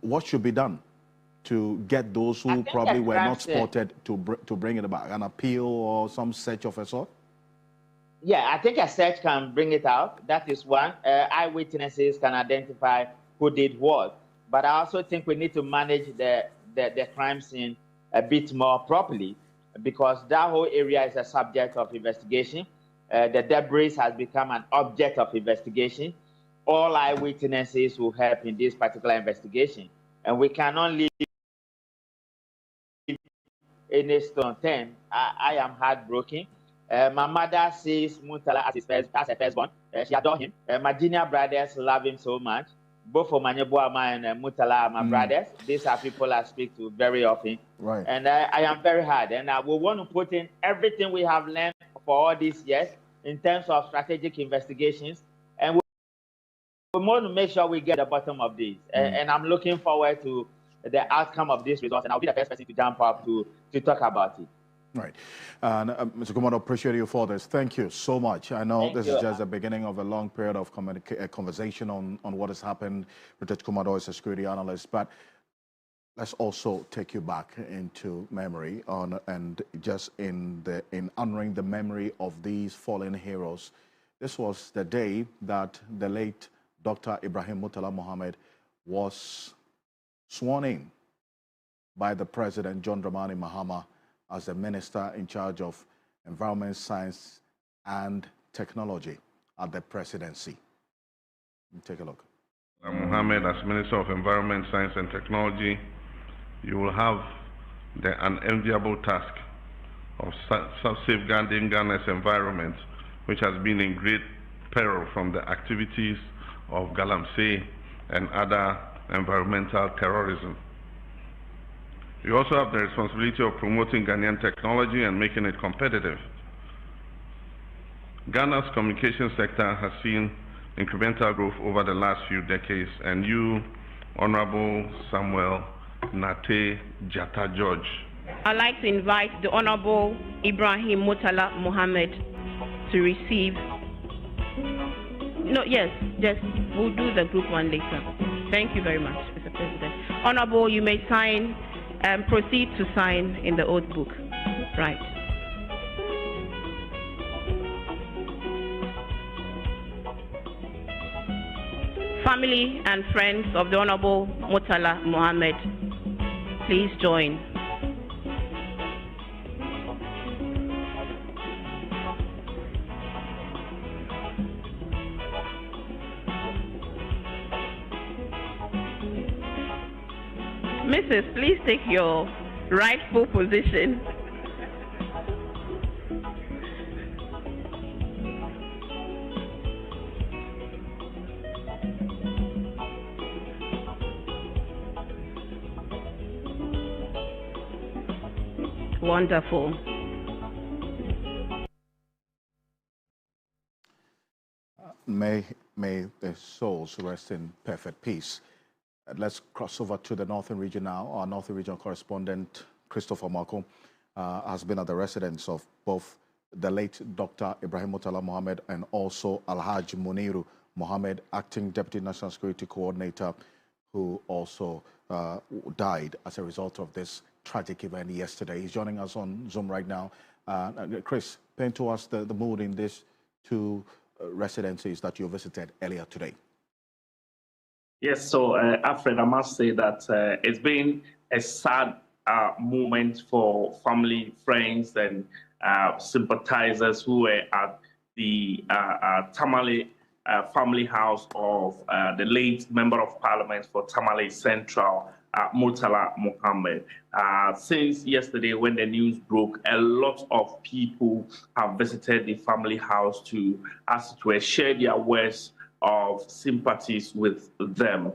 what should be done to get those who probably were not spotted to bring it back? An appeal or some search of a sort? Yeah, I think a search can bring it out. That is one. Eyewitnesses can identify who did what. But I also think we need to manage the crime scene a bit more properly, because that whole area is a subject of investigation. The debris has become an object of investigation. All eyewitnesses will help in this particular investigation. And we cannot leave any stone unturned. I am heartbroken. My mother sees Mutala as her firstborn. She adores him. My junior brothers love him so much. Both Omanye Boama and Mutala are my brothers. These are people I speak to very often. Right. And I am very hard. And I will want to put in everything we have learned for all these years in terms of strategic investigations. And we want to make sure we get to the bottom of this. And I'm looking forward to the outcome of this result, and I'll be the best person to jump up to talk about it. Right. And Mr. Kumado, appreciate you for this. Thank you so much. I know this is just the beginning of a long period of conversation on what has happened. Richard Kumado is a security analyst, but let's also take you back into memory and just in honoring the memory of these fallen heroes. This was the day that the late Dr. Ibrahim Murtala Mohammed was sworn in by the President, John Dramani Mahama, as the Minister in charge of Environment, Science and Technology at the presidency. Take a look. Mohammed, as Minister of Environment, Science and Technology, you will have the unenviable task of safeguarding Ghana's environment, which has been in great peril from the activities of Galamsey and other environmental terrorism. You also have the responsibility of promoting Ghanaian technology and making it competitive. Ghana's communication sector has seen incremental growth over the last few decades, and you, Honorable Samuel Nate Jata George. I'd like to invite the Honorable Ibrahim Murtala Mohammed to receive. No, yes, just we'll do the group one later. Thank you very much, Mr. President. Honorable, you may sign. Proceed to sign in the oath book. Right. Family and friends of the Honorable Murtala Mohammed, please join. Mrs., please take your rightful position. Wonderful. May their souls rest in perfect peace. Let's cross over to the Northern Region now. Our Northern Region correspondent, Christopher Marco, has been at the residence of both the late Dr. Ibrahim Murtala Mohammed and also Alhaj Muniru Mohammed, Acting Deputy National Security Coordinator, who also died as a result of this tragic event yesterday. He's joining us on Zoom right now. Chris, paint to us the mood in these two residences that you visited earlier today. Yes, so Alfred, I must say that it's been a sad moment for family, friends, and sympathizers who were at the Tamale family house of the late Member of Parliament for Tamale Central, Murtala Mohammed. Since yesterday when the news broke, a lot of people have visited the family house to, as it were, share their words of sympathies with them.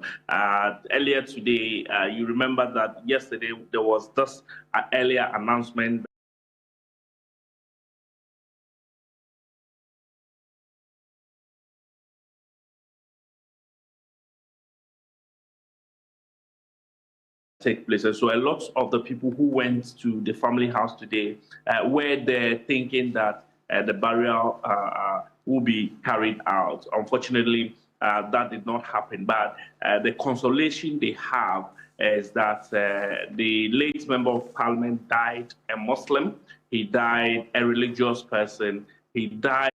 Earlier today, you remember that yesterday there was this earlier announcement take place. And so a lot of the people who went to the family house today were there thinking that the burial will be carried out. Unfortunately, that did not happen. But the consolation they have is that the late Member of Parliament died a Muslim. He died a religious person. He died